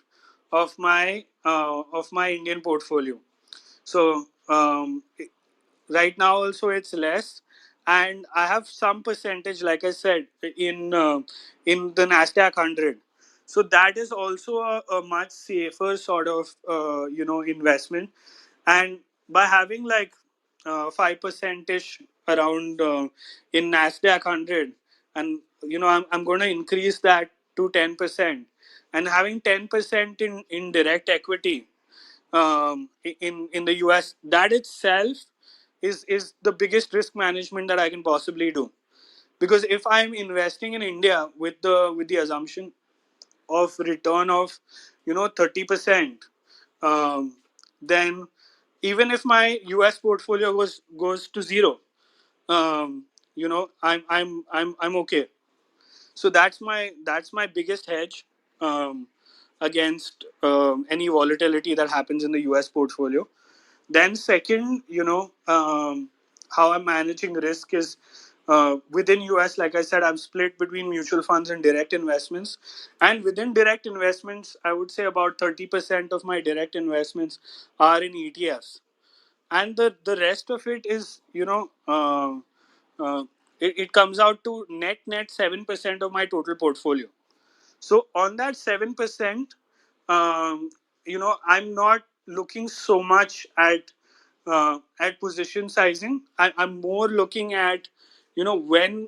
of my Indian portfolio. So right now also it's less, and I have some percentage, like I said, in the Nasdaq 100. So that is also a much safer sort of investment. And by having like 5% ish around in Nasdaq 100, and I'm going to increase that to 10%, and having 10% in direct equity in the US, that itself is the biggest risk management that I can possibly do. Because if I'm investing in India with the assumption of return of 30%, um, then even if my US portfolio goes to zero, I'm okay. So that's my biggest hedge against any volatility that happens in the US portfolio. Then second, how I'm managing risk is within US. Like I said, I'm split between mutual funds and direct investments. And within direct investments, I would say about 30% of my direct investments are in ETFs, and the rest of it is it comes out to net 7% of my total portfolio. So on that 7%, I'm not looking so much at position sizing. I'm more looking at when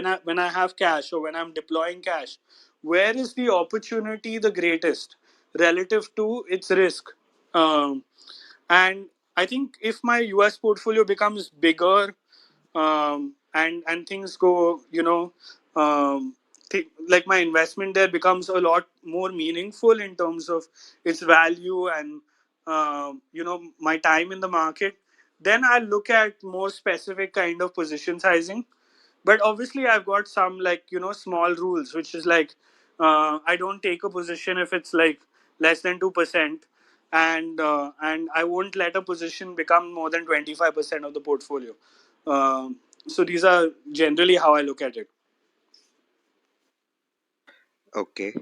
I have cash or when I'm deploying cash, where is the opportunity the greatest relative to its risk. And I think if my US portfolio becomes bigger, and things go, like my investment there becomes a lot more meaningful in terms of its value and my time in the market, then I'll look at more specific kind of position sizing. But obviously I've got some, like, small rules, which is like I don't take a position if it's like less than 2%, and I won't let a position become more than 25% of the portfolio. So these are generally how I look at it. Okay,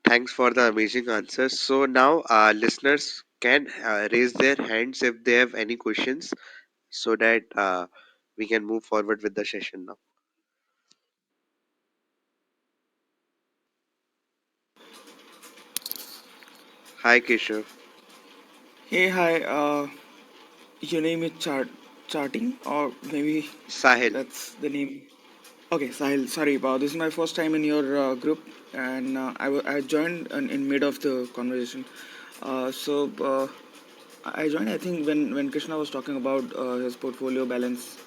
thanks for the amazing answers. So now listeners can raise their hands if they have any questions, so that we can move forward with the session now. Hi, Keshav. Hey, hi. Your name is Charting, or maybe Sahil. that's the name. Okay, Sahil. Sorry, this is my first time in your group, and I joined in mid of the conversation. So I joined, I think, when Krishna was talking about his portfolio balance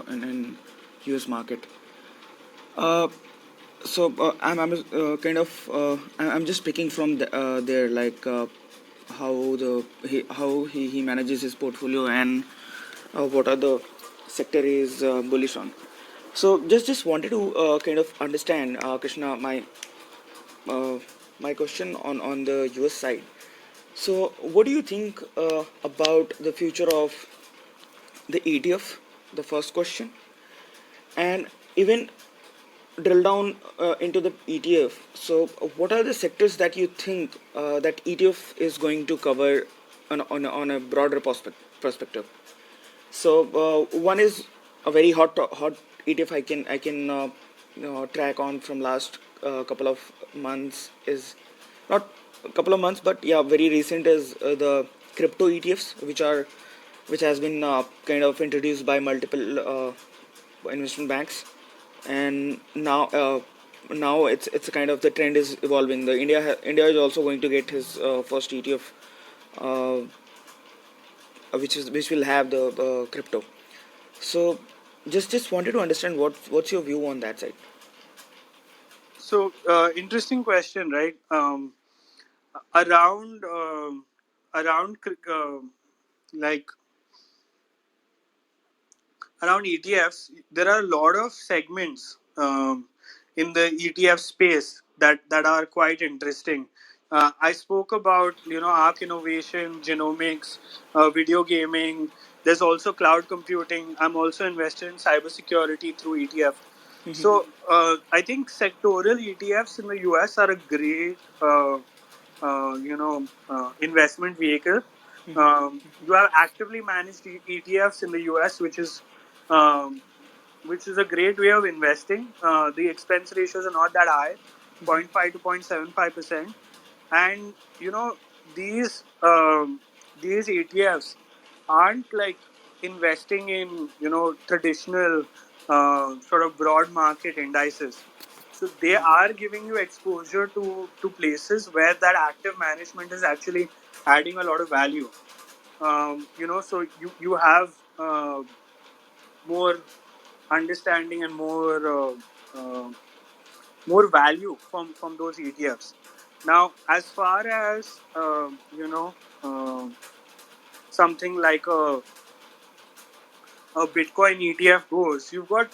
in US market. Uh, so I'm kind of I'm just picking from there, like how he manages his portfolio, and what are the sector is bullish on. So just wanted to kind of understand, Krishna, uh, my question on the US side. So what do you think about the future of the ETF? The first question, and even drill down into the ETF. So what are the sectors that you think that ETF is going to cover on a broader perspective? So one is a very hot ETF I can track on from last couple of months, is not a couple of months, but yeah, very recent, is the crypto ETFs, which has been kind of introduced by multiple investment banks. And now it's a kind of, the trend is evolving. The India is also going to get his first ETF, uh, which will have the crypto. So just wanted to understand what's your view on that side. So interesting question, right? Around around like around ETFs, there are a lot of segments in the ETF space that are quite interesting. I spoke about Arc Innovation, genomics, video gaming. There's also cloud computing. I'm also invested in cybersecurity through ETF. So I think sectoral ETFs in the US are a great investment vehicle. You have actively managed ETFs in the US, um, which is a great way of investing. The expense ratios are not that high, 0.5 to 0.75%, and these these ETFs aren't like investing in traditional sort of broad market indices. So they are giving you exposure to places where that active management is actually adding a lot of value. So you have more understanding and more value from those ETFs. Now, as far as something like a Bitcoin ETF goes, you've got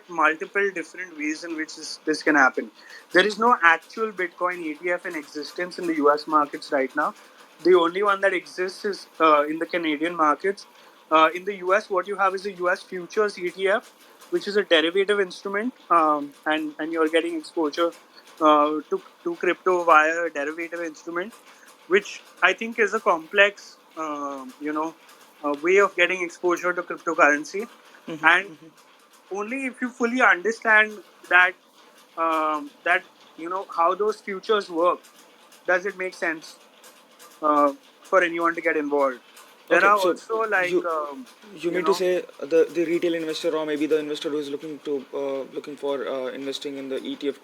multiple different ways in which this can happen. There is no actual Bitcoin ETF in existence in the US markets right now. The only one that exists is in the Canadian markets. In the US, what you have is a US futures ETF, which is a derivative instrument, and you're getting exposure to crypto via a derivative instrument, which I think is a complex, way of getting exposure to cryptocurrency. And only if you fully understand that how those futures work, does it make sense uh, for anyone to get involved. There Okay, are so also like you you mean to say the retail investor, or maybe the investor who is looking for investing in the ETF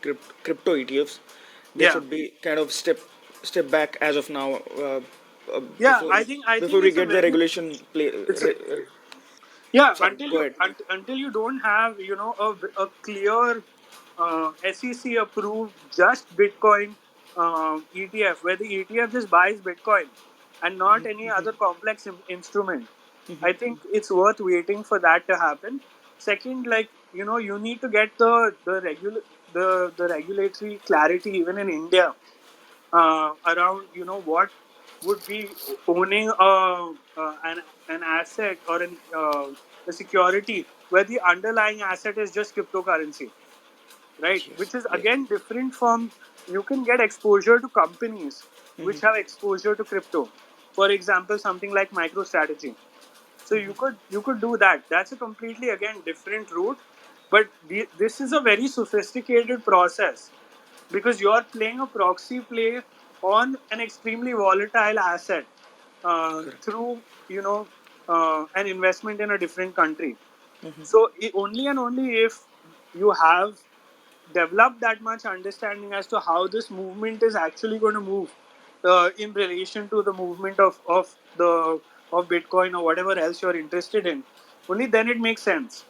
crypto ETFs, they yeah, should be kind of step back as of now, yeah. before I think before we it's a get the very regulation play. it's a Yeah, Sorry, go ahead. until you don't have a clear SEC approved just Bitcoin ETF, where the ETF just buys Bitcoin and not any other complex instrument. I think it's worth waiting for that to happen. Second, like you need to get the regulatory clarity even in India around what would be owning an asset or a security where the underlying asset is just cryptocurrency, right? Yes, Which is yeah. again different from, you can get exposure to companies which have exposure to crypto. For example, something like MicroStrategy. So you could do that. That's a completely again different route, but this is a very sophisticated process because you're playing a proxy play on an extremely volatile asset Correct. through an investment in a different country. So only and only if you have developed that much understanding as to how this movement is actually going to move in relation to the movement of Bitcoin or whatever else you're interested in, only then it makes sense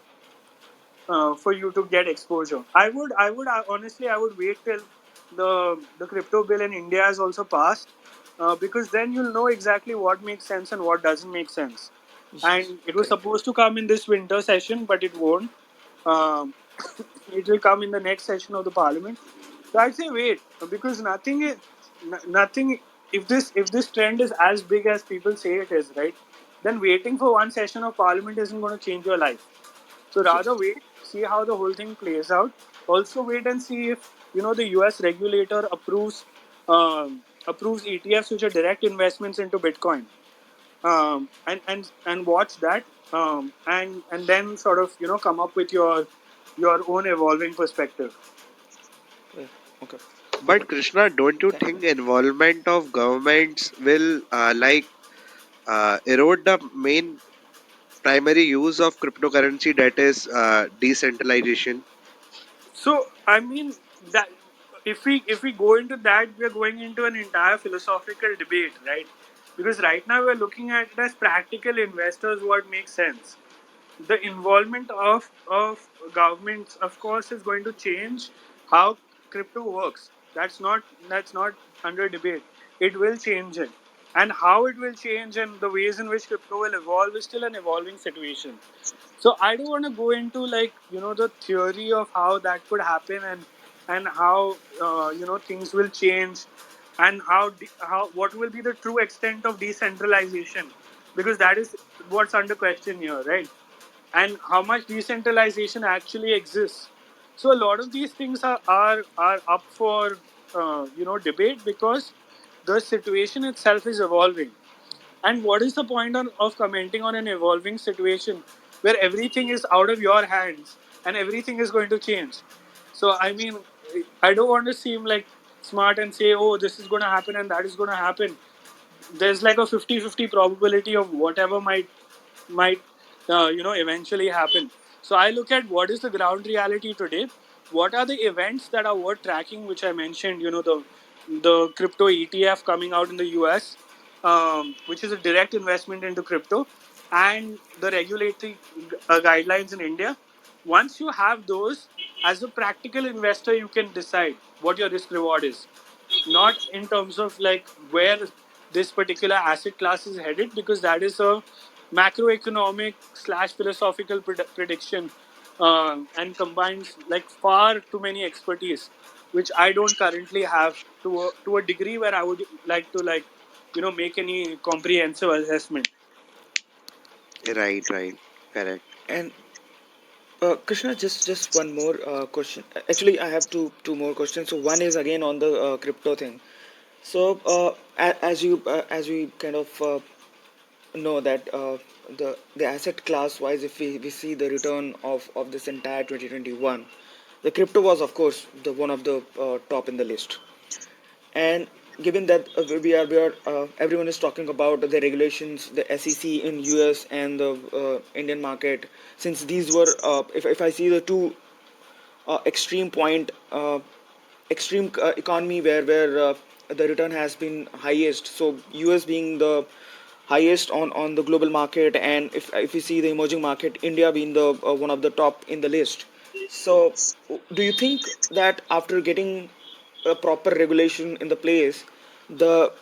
for you to get exposure. Honestly, I would wait till the crypto bill in India is also passed, because then you'll know exactly what makes sense and what doesn't make sense. Yes, And it was correct. supposed to come in this winter session, but it won't. Um, it will come in the next session of the parliament. So I'd say wait, because nothing. If this trend is as big as people say it is, right? Then waiting for one session of parliament isn't going to change your life. So Yes. rather wait, see how the whole thing plays out. Also wait and see if the U.S. regulator approves ETFs, which are direct investments into Bitcoin, and watch that, and then sort of come up with your own evolving perspective. Yeah. Okay. Okay. But Krishna, don't you Thank you. think involvement of governments will erode the main primary use of cryptocurrency, that is decentralization? So I mean that if we go into that, we're going into an entire philosophical debate, right? Because right now we're looking at it as practical investors, what makes sense. The involvement of governments, of course, is going to change how crypto works. That's not under debate. It will change it, and how it will change and the ways in which crypto will evolve is still an evolving situation. So I don't want to go into like the theory of how that could happen, and how things will change, and how what will be the true extent of decentralization, because that is what's under question here, right? And how much decentralization actually exists. So a lot of these things are up for debate, because the situation itself is evolving. And what is the point of commenting on an evolving situation where everything is out of your hands and everything is going to change? So, I mean, I don't want to seem like smart and say, oh, this is going to happen and that is going to happen. There's like a 50-50 probability of whatever might eventually happen. So I look at what is the ground reality today. What are the events that are worth tracking, which I mentioned, the crypto ETF coming out in the US, which is a direct investment into crypto, and the regulatory guidelines in India. Once you have those, as a practical investor, you can decide what your risk reward is, not in terms of like where this particular asset class is headed, because that is a macroeconomic slash philosophical prediction, and combines like far too many expertise, which I don't currently have to a degree where I would like to make any comprehensive assessment. Right, right, correct. And Krishna, just one more question. Actually, I have two more questions. So one is again on the crypto thing. So as we kind of know that the asset class wise, if we see the return of this entire 2021, the crypto was of course the one of the top in the list. And given that we are everyone is talking about the regulations, the SEC in US and the Indian market, since these were if I see the two extreme point extreme economy where the return has been highest, so US being the highest on the global market, and if you see the emerging market, India being the one of the top in the list. So do you think that after getting a proper regulation in the place, the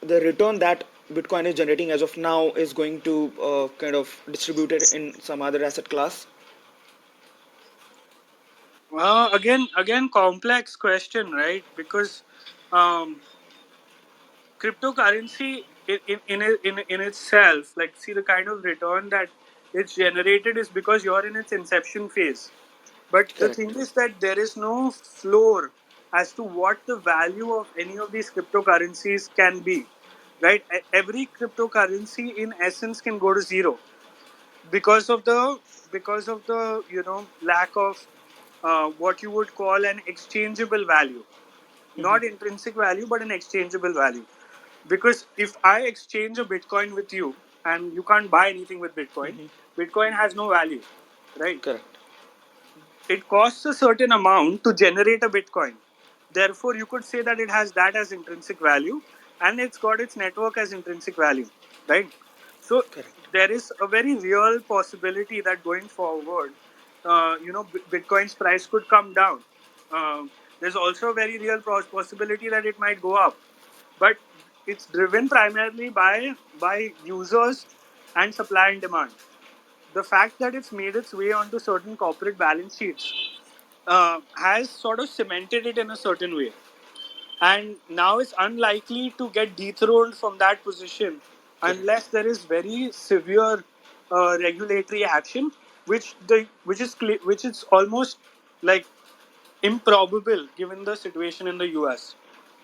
the return that Bitcoin is generating as of now is going to kind of distribute it in some other asset class? Again, complex question, right? Because um, cryptocurrency in itself, like, see, the kind of return that it's generated is because you're in its inception phase. But the thing Correct. is that there is no floor as to what the value of any of these cryptocurrencies can be, right? Every cryptocurrency in essence can go to zero because of the lack of what you would call an exchangeable value, Hmm. not intrinsic value, but an exchangeable value. Because if I exchange a Bitcoin with you and you can't buy anything with Bitcoin, Hmm. Bitcoin has no value, right? Correct. It costs a certain amount to generate a Bitcoin. Therefore, you could say that it has that as intrinsic value, and it's got its network as intrinsic value, right? So Correct. there is a very real possibility that going forward, Bitcoin's price could come down. There's also a very real possibility that it might go up, but it's driven primarily by users and supply and demand. The fact that it's made its way onto certain corporate balance sheets has sort of cemented it in a certain way. And now it's unlikely to get dethroned from that position Correct. unless there is very severe regulatory action, which is almost like improbable given the situation in the US.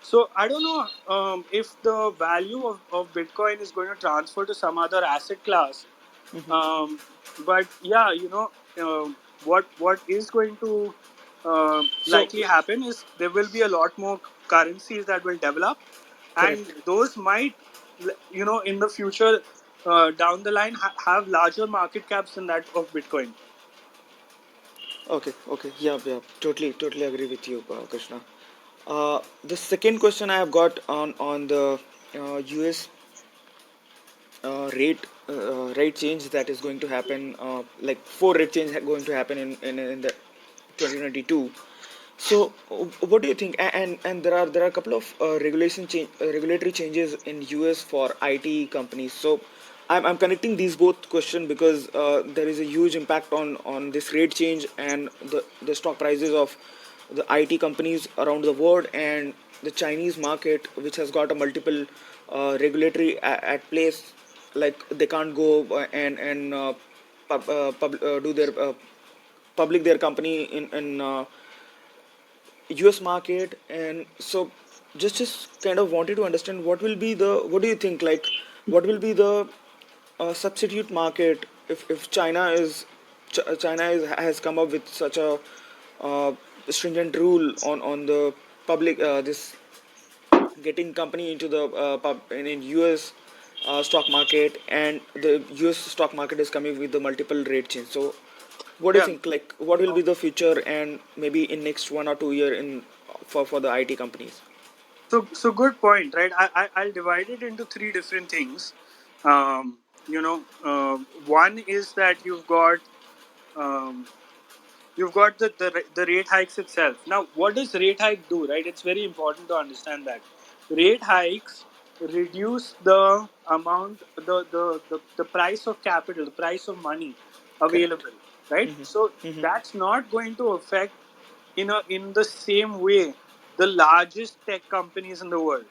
So I don't know if the value of Bitcoin is going to transfer to some other asset class, Hmm. um, but yeah, what is going to So likely happen is there will be a lot more currencies that will develop, and correct. those might, in the future, down the line, have larger market caps than that of Bitcoin. Okay. Okay. Yeah. Yeah. Totally agree with you, Krishna. The second question I have got on the US rate change that is going to happen, like four rate change going to happen in the 2022. So what do you think? And there are a couple of regulatory changes in US for IT companies. So I'm connecting these both question because there is a huge impact on this rate change and the stock prices of the IT companies around the world, and the Chinese market, which has got a multiple regulatory at place, like they can't go do their public their company in US market. And so just kind of wanted to understand what will be the what do you think, like what will be the substitute market if China has come up with such a uh, stringent rule on the public this getting company into the in US stock market, and the US stock market is coming with the multiple rate change. So what do you Yeah. think, like what will be the future, and maybe in next 1 or 2 year in for the IT companies? So good point, right? I'll divide it into three different things. One is that um, you've got the rate hikes itself. Now, what does rate hike do, right? It's very important to understand that rate hikes reduce the amount, the price of capital, the price of money Correct. available, right? So that's not going to affect in the same way the largest tech companies in the world,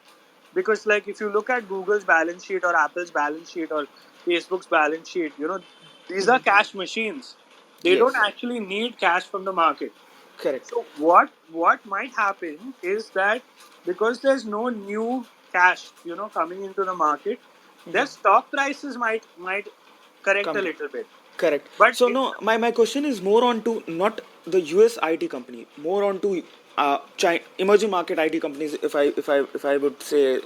because like if you look at Google's balance sheet or Apple's balance sheet or Facebook's balance sheet, these are cash machines. They don't Yes. actually need cash from the market. Correct. So what might happen is that because there's no new cash, coming into the market, their stock prices might correct Come a down. little bit. Correct. But So no, my question is more on to not the US IT company, more on to emerging market IT companies. If I would say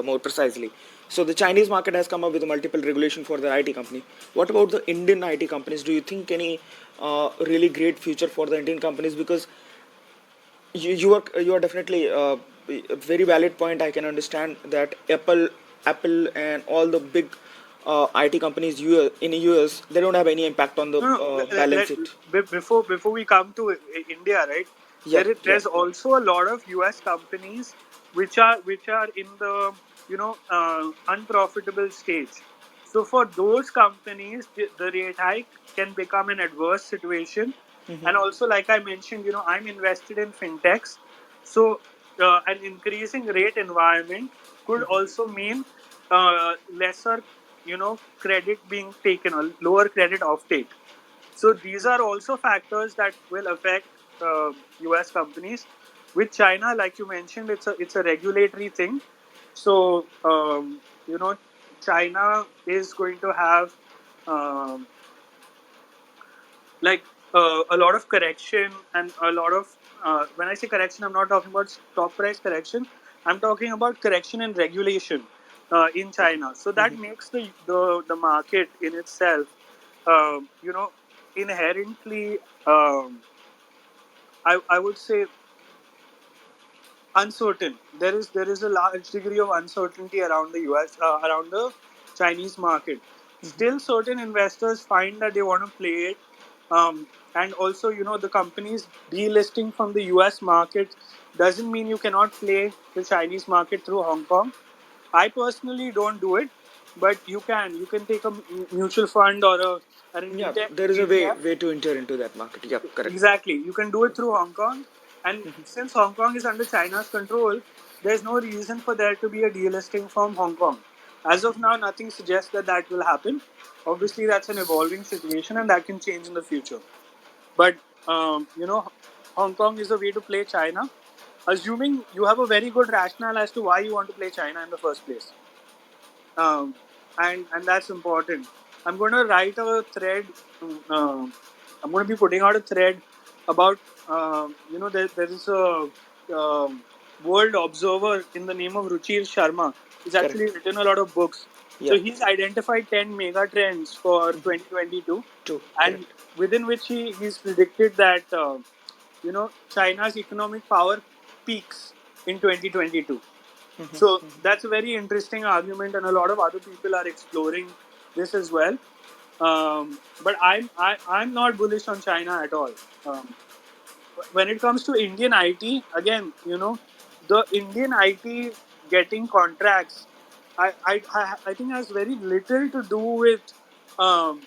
more precisely, so the Chinese market has come up with a multiple regulation for the IT company. What about the Indian IT companies? Do you think any really great future for the Indian companies? Because you are definitely a very valid point. I can understand that Apple and all the big IT companies in the US, they don't have any impact on the no, no. balance sheet. Before we come to India, right? Yeah, yeah. There's also a lot of US companies which are in the unprofitable stage. So for those companies, the rate hike can become an adverse situation. And also, like I mentioned, I'm invested in fintechs, so an increasing rate environment could also mean lesser credit being taken or lower credit offtake. So these are also factors that will affect US companies. With China, like you mentioned, it's a regulatory thing. So China is going to have um, like a lot of correction and a lot of when I say correction, I'm not talking about stock price correction. I'm talking about correction and regulation in Okay. China. So that makes the market in itself inherently I would say uncertain. There is a large degree of uncertainty around the US, around the Chinese market. Still, certain investors find that they want to play it, and also the companies delisting from the US market doesn't mean you cannot play the Chinese market through Hong Kong. I personally don't do it, but you can take a mutual fund or an Yeah, there is a ETF. way to enter into that market. Yeah, correct. Exactly. You can do it through Hong Kong. And since Hong Kong is under China's control, there's no reason for there to be a delisting from Hong Kong. As of now, nothing suggests that that will happen. Obviously, that's an evolving situation and that can change in the future. But, Hong Kong is a way to play China, assuming you have a very good rationale as to why you want to play China in the first place, um, and that's important. I'm going to write a thread. I'm going to be putting out a thread about there is a world observer in the name of Ruchir Sharma. He's actually Correct. written a lot of books. Yeah. So he's identified 10 mega trends for 2022, True. and Correct. within which he's predicted that China's economic power peaks in 2022. So that's a very interesting argument, and a lot of other people are exploring this as well. But I'm not bullish on China at all. When it comes to Indian IT, again, the Indian IT getting contracts, I think has very little to do with the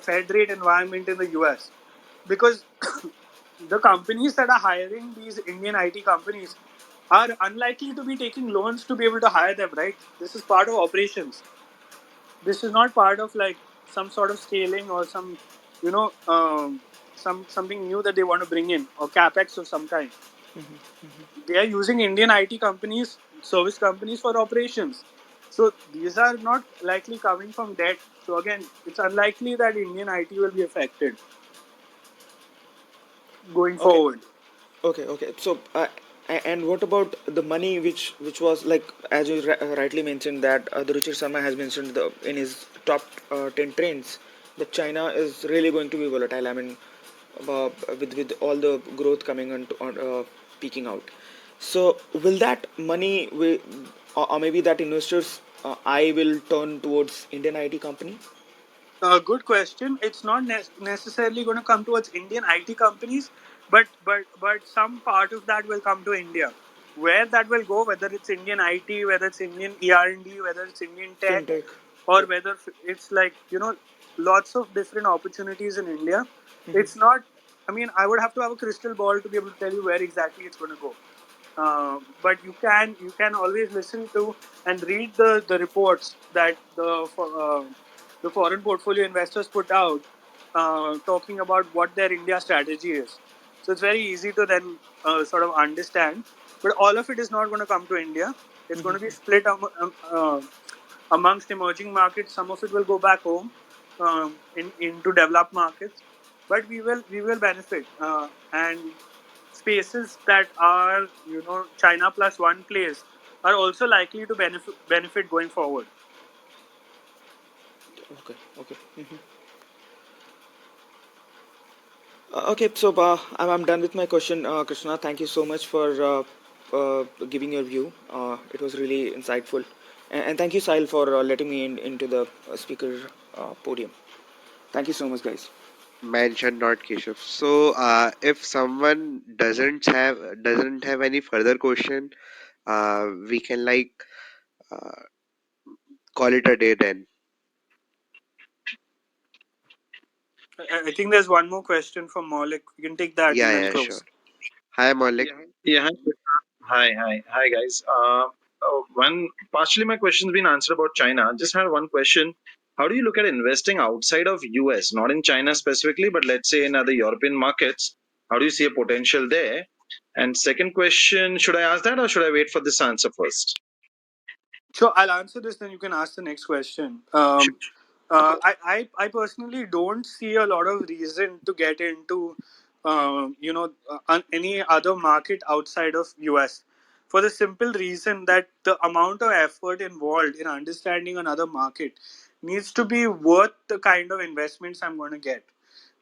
Fed rate environment in the US, because the companies that are hiring these Indian IT companies are unlikely to be taking loans to be able to hire them, right? This is part of operations. This is not part of like some sort of scaling or some, you know, something new that they want to bring in or capex of some kind. They are using Indian IT companies, service companies for operations. So these are not likely coming from debt. So again, it's unlikely that Indian IT will be affected going Okay. forward. Okay. So, and what about the money which was like, as you rightly mentioned that the Ruchir Sharma has mentioned in his top 10 trends that China is really going to be volatile. I mean, with all the growth coming on peaking out. So, will that money or maybe that investors I will turn towards Indian IT company? Good question. It's not necessarily going to come towards Indian IT companies, but some part of that will come to India. Where that will go, whether it's Indian IT, whether it's Indian ER&D, whether it's Indian tech, Fintech. or Yep. whether it's like lots of different opportunities in India. It's not. I mean, I would have to have a crystal ball to be able to tell you where exactly it's going to go. But you can always listen to and read the reports that the foreign portfolio investors put out, talking about what their India strategy is. So it's very easy to then sort of understand. But all of it is not going to come to India. It's going to be split amongst emerging markets. Some of it will go back home, into developed markets, but we will benefit. And spaces that are China plus one plays are also likely to benefit going forward. Okay. Okay. Okay, so I'm done with my question, Krishna. Thank you so much for giving your view. It was really insightful, and thank you, Sahil, for letting me into the speaker podium. Thank you so much, guys. Mention not Keshav. So, if someone doesn't have any further question, we can like uh, call it a day then. I think there's one more question from Maulik. You can take that and Yeah, then yeah, sure. close. Hi, Malik. Yeah. Hi, guys. One partially my question's been answered about China. Just had one question. How do you look at investing outside of US, not in China specifically, but let's say in other European markets? How do you see a potential there? And second question, should I ask that or should I wait for this answer first? So I'll answer this, then you can ask the next question. I personally don't see a lot of reason to get into any other market outside of US, for the simple reason that the amount of effort involved in understanding another market needs to be worth the kind of investments I'm going to get.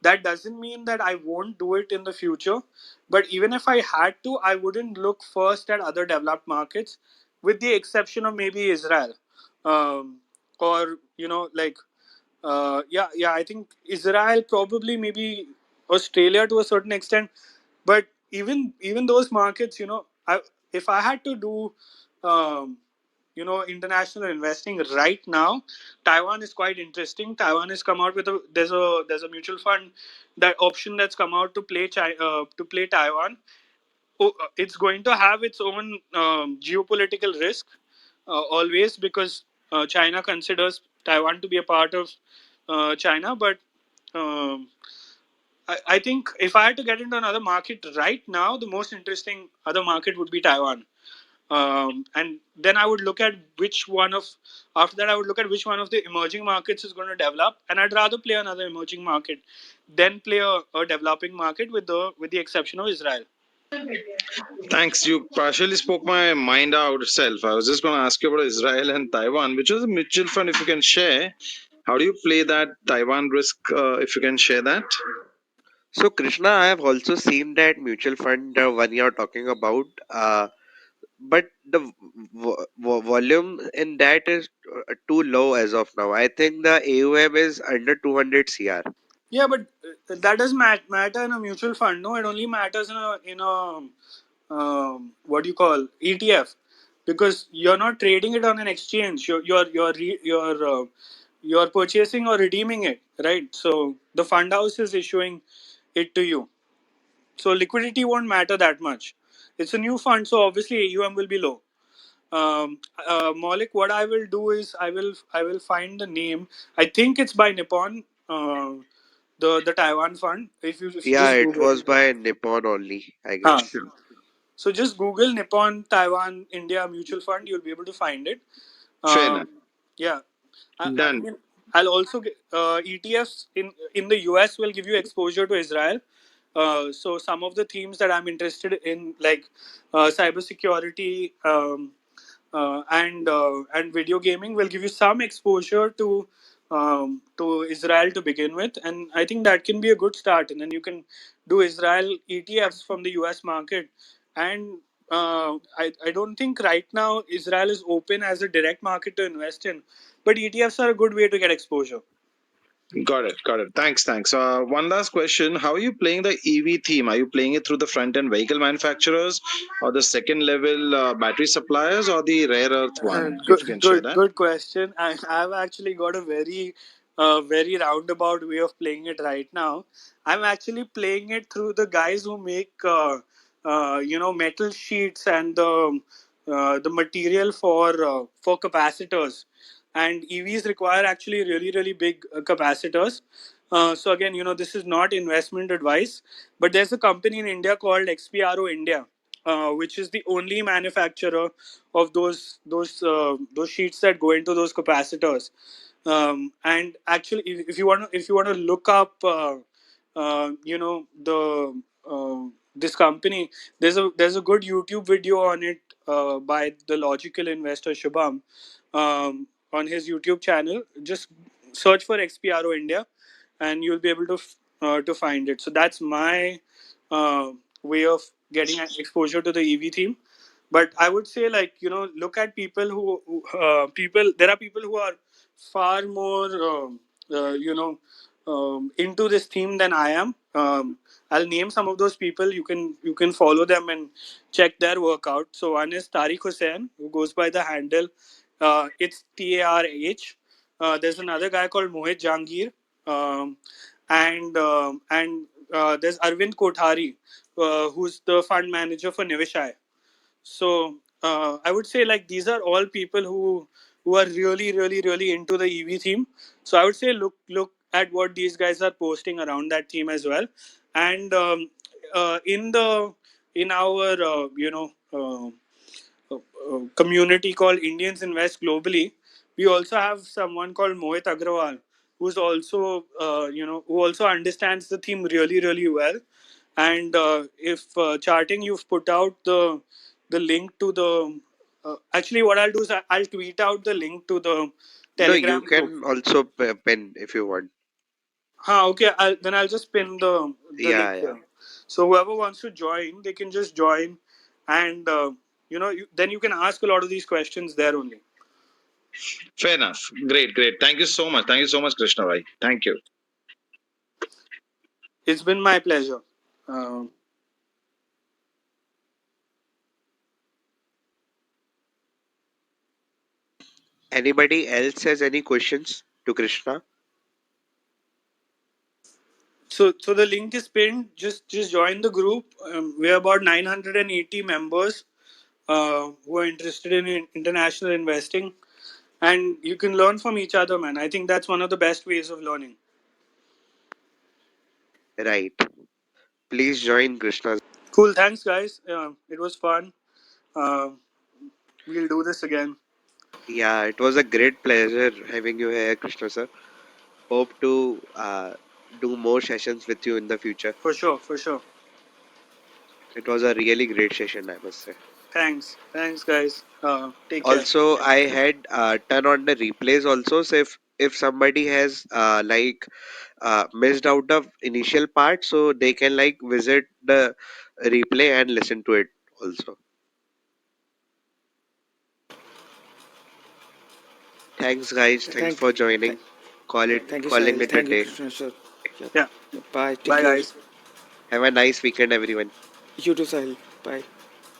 That doesn't mean that I won't do it in the future, but even if I had to, I wouldn't look first at other developed markets, with the exception of maybe Israel, or yeah, I think Israel, probably maybe Australia to a certain extent. But even those markets, if I had to do um, international investing right now, Taiwan is quite interesting. Taiwan has come out with a mutual fund, that option that's come out to play Taiwan. It's going to have its own geopolitical risk, always, because China considers Taiwan to be a part of China. But um, I think if I had to get into another market right now, the most interesting other market would be Taiwan. And then I would look at which one of after that I would look at which one of the emerging markets is going to develop, and I'd rather play another emerging market than play a developing market, with the exception of Israel. Thanks. You partially spoke my mind out itself. I was just going to ask you about Israel and Taiwan, which was a mutual fund. If you can share, how do you play that Taiwan risk? If you can share that. So, Krishna, I have also seen that mutual fund, the one you're talking about, but the volume in that is too low as of now. I think the AUM is under 200 CR. Yeah, but that doesn't matter in a mutual fund. No, it only matters in a what do you call ETF, because you're not trading it on an exchange. You're purchasing or redeeming it, right? So the fund house is issuing it to you. So liquidity won't matter that much. It's a new fund, so obviously AUM will be low. Maulik, what I will do is I will find the name. I think it's by Nippon, the Taiwan fund. If you Yeah, just it Google, was by Nippon only, I huh. guess. So just Google Nippon Taiwan India Mutual Fund, you'll be able to find it. Fair enough. Um, yeah, I Done. mean, I'll also get, ETFs in the US will give you exposure to Israel. So some of the themes that I'm interested in, like cybersecurity, and video gaming, will give you some exposure to Israel to begin with, and I think that can be a good start. And then you can do Israel ETFs from the US market, and I don't think right now Israel is open as a direct market to invest in, but ETFs are a good way to get exposure. Got it. Got it. Thanks. Thanks. One last question. How are you playing the EV theme? Are you playing it through the front end vehicle manufacturers or the second level battery suppliers or the rare earth one? If you can share that. Good question. I've actually got a very roundabout way of playing it right now. I'm actually playing it through the guys who make metal sheets and the material for capacitors. And EVs require actually really big capacitors. So again, this is not investment advice, but there's a company in India called XPRO India, which is the only manufacturer of those sheets that go into those capacitors. And actually, if you want to look up, the this company, there's a good YouTube video on it by the logical investor Shubham, on his YouTube channel. Just search for XPRO India, and you'll be able to find it. So that's my way of getting exposure to the EV theme. But I would say, like, look at people people. There are people who are far more into this theme than I am. I'll name some of those people. You can follow them and check their workout. So one is Tariq Hussain, who goes by the handle, it's TARH. There's another guy called Mohit Jangir, and there's Arvind Kothari, who's the fund manager for Nivishai. So I would say, like, these are all people who are really into the EV theme. So I would say, look at what these guys are posting around that theme as well. And in our community called Indians Invest Globally, we also have someone called Mohit Agrawal, who's also who also understands the theme really well. And if charting, you've put out the link to the. Actually, what I'll do is I'll tweet out the link to the No, you Telegram group. can also pin if you want. Okay. Then I'll just pin the Yeah, link yeah. here. So whoever wants to join, they can just join, and then you can ask a lot of these questions there only. Fair enough. Great. Great. Thank you so much. Thank you so much, Krishna Bhai. Thank you. It's been my pleasure. Um, Anybody else has any questions to Krishna? so the link is pinned. Just join the group. We're about 980 members who are interested in international investing, and you can learn from each other, man. I think that's one of the best ways of learning. Right. Please join Krishna's. Cool. Thanks, guys. It was fun. Uh, we'll do this again. Yeah, it was a great pleasure having you here, Krishna sir. Hope to do more sessions with you in the future. For sure. For sure. It was a really great session, I must say. Thanks, guys. Take care. Also, I had turn on the replays also. So if somebody has missed out the initial part, so they can like visit the replay and listen to it also. Thanks, guys. Thanks Thank, for thank, joining. thank you, Calling Sahil. it a Thank you, day. Krishna sir. Yep. Yeah. Yep. Bye. Take Bye, care. guys. Have a nice weekend, everyone. You too, Sahil. Bye.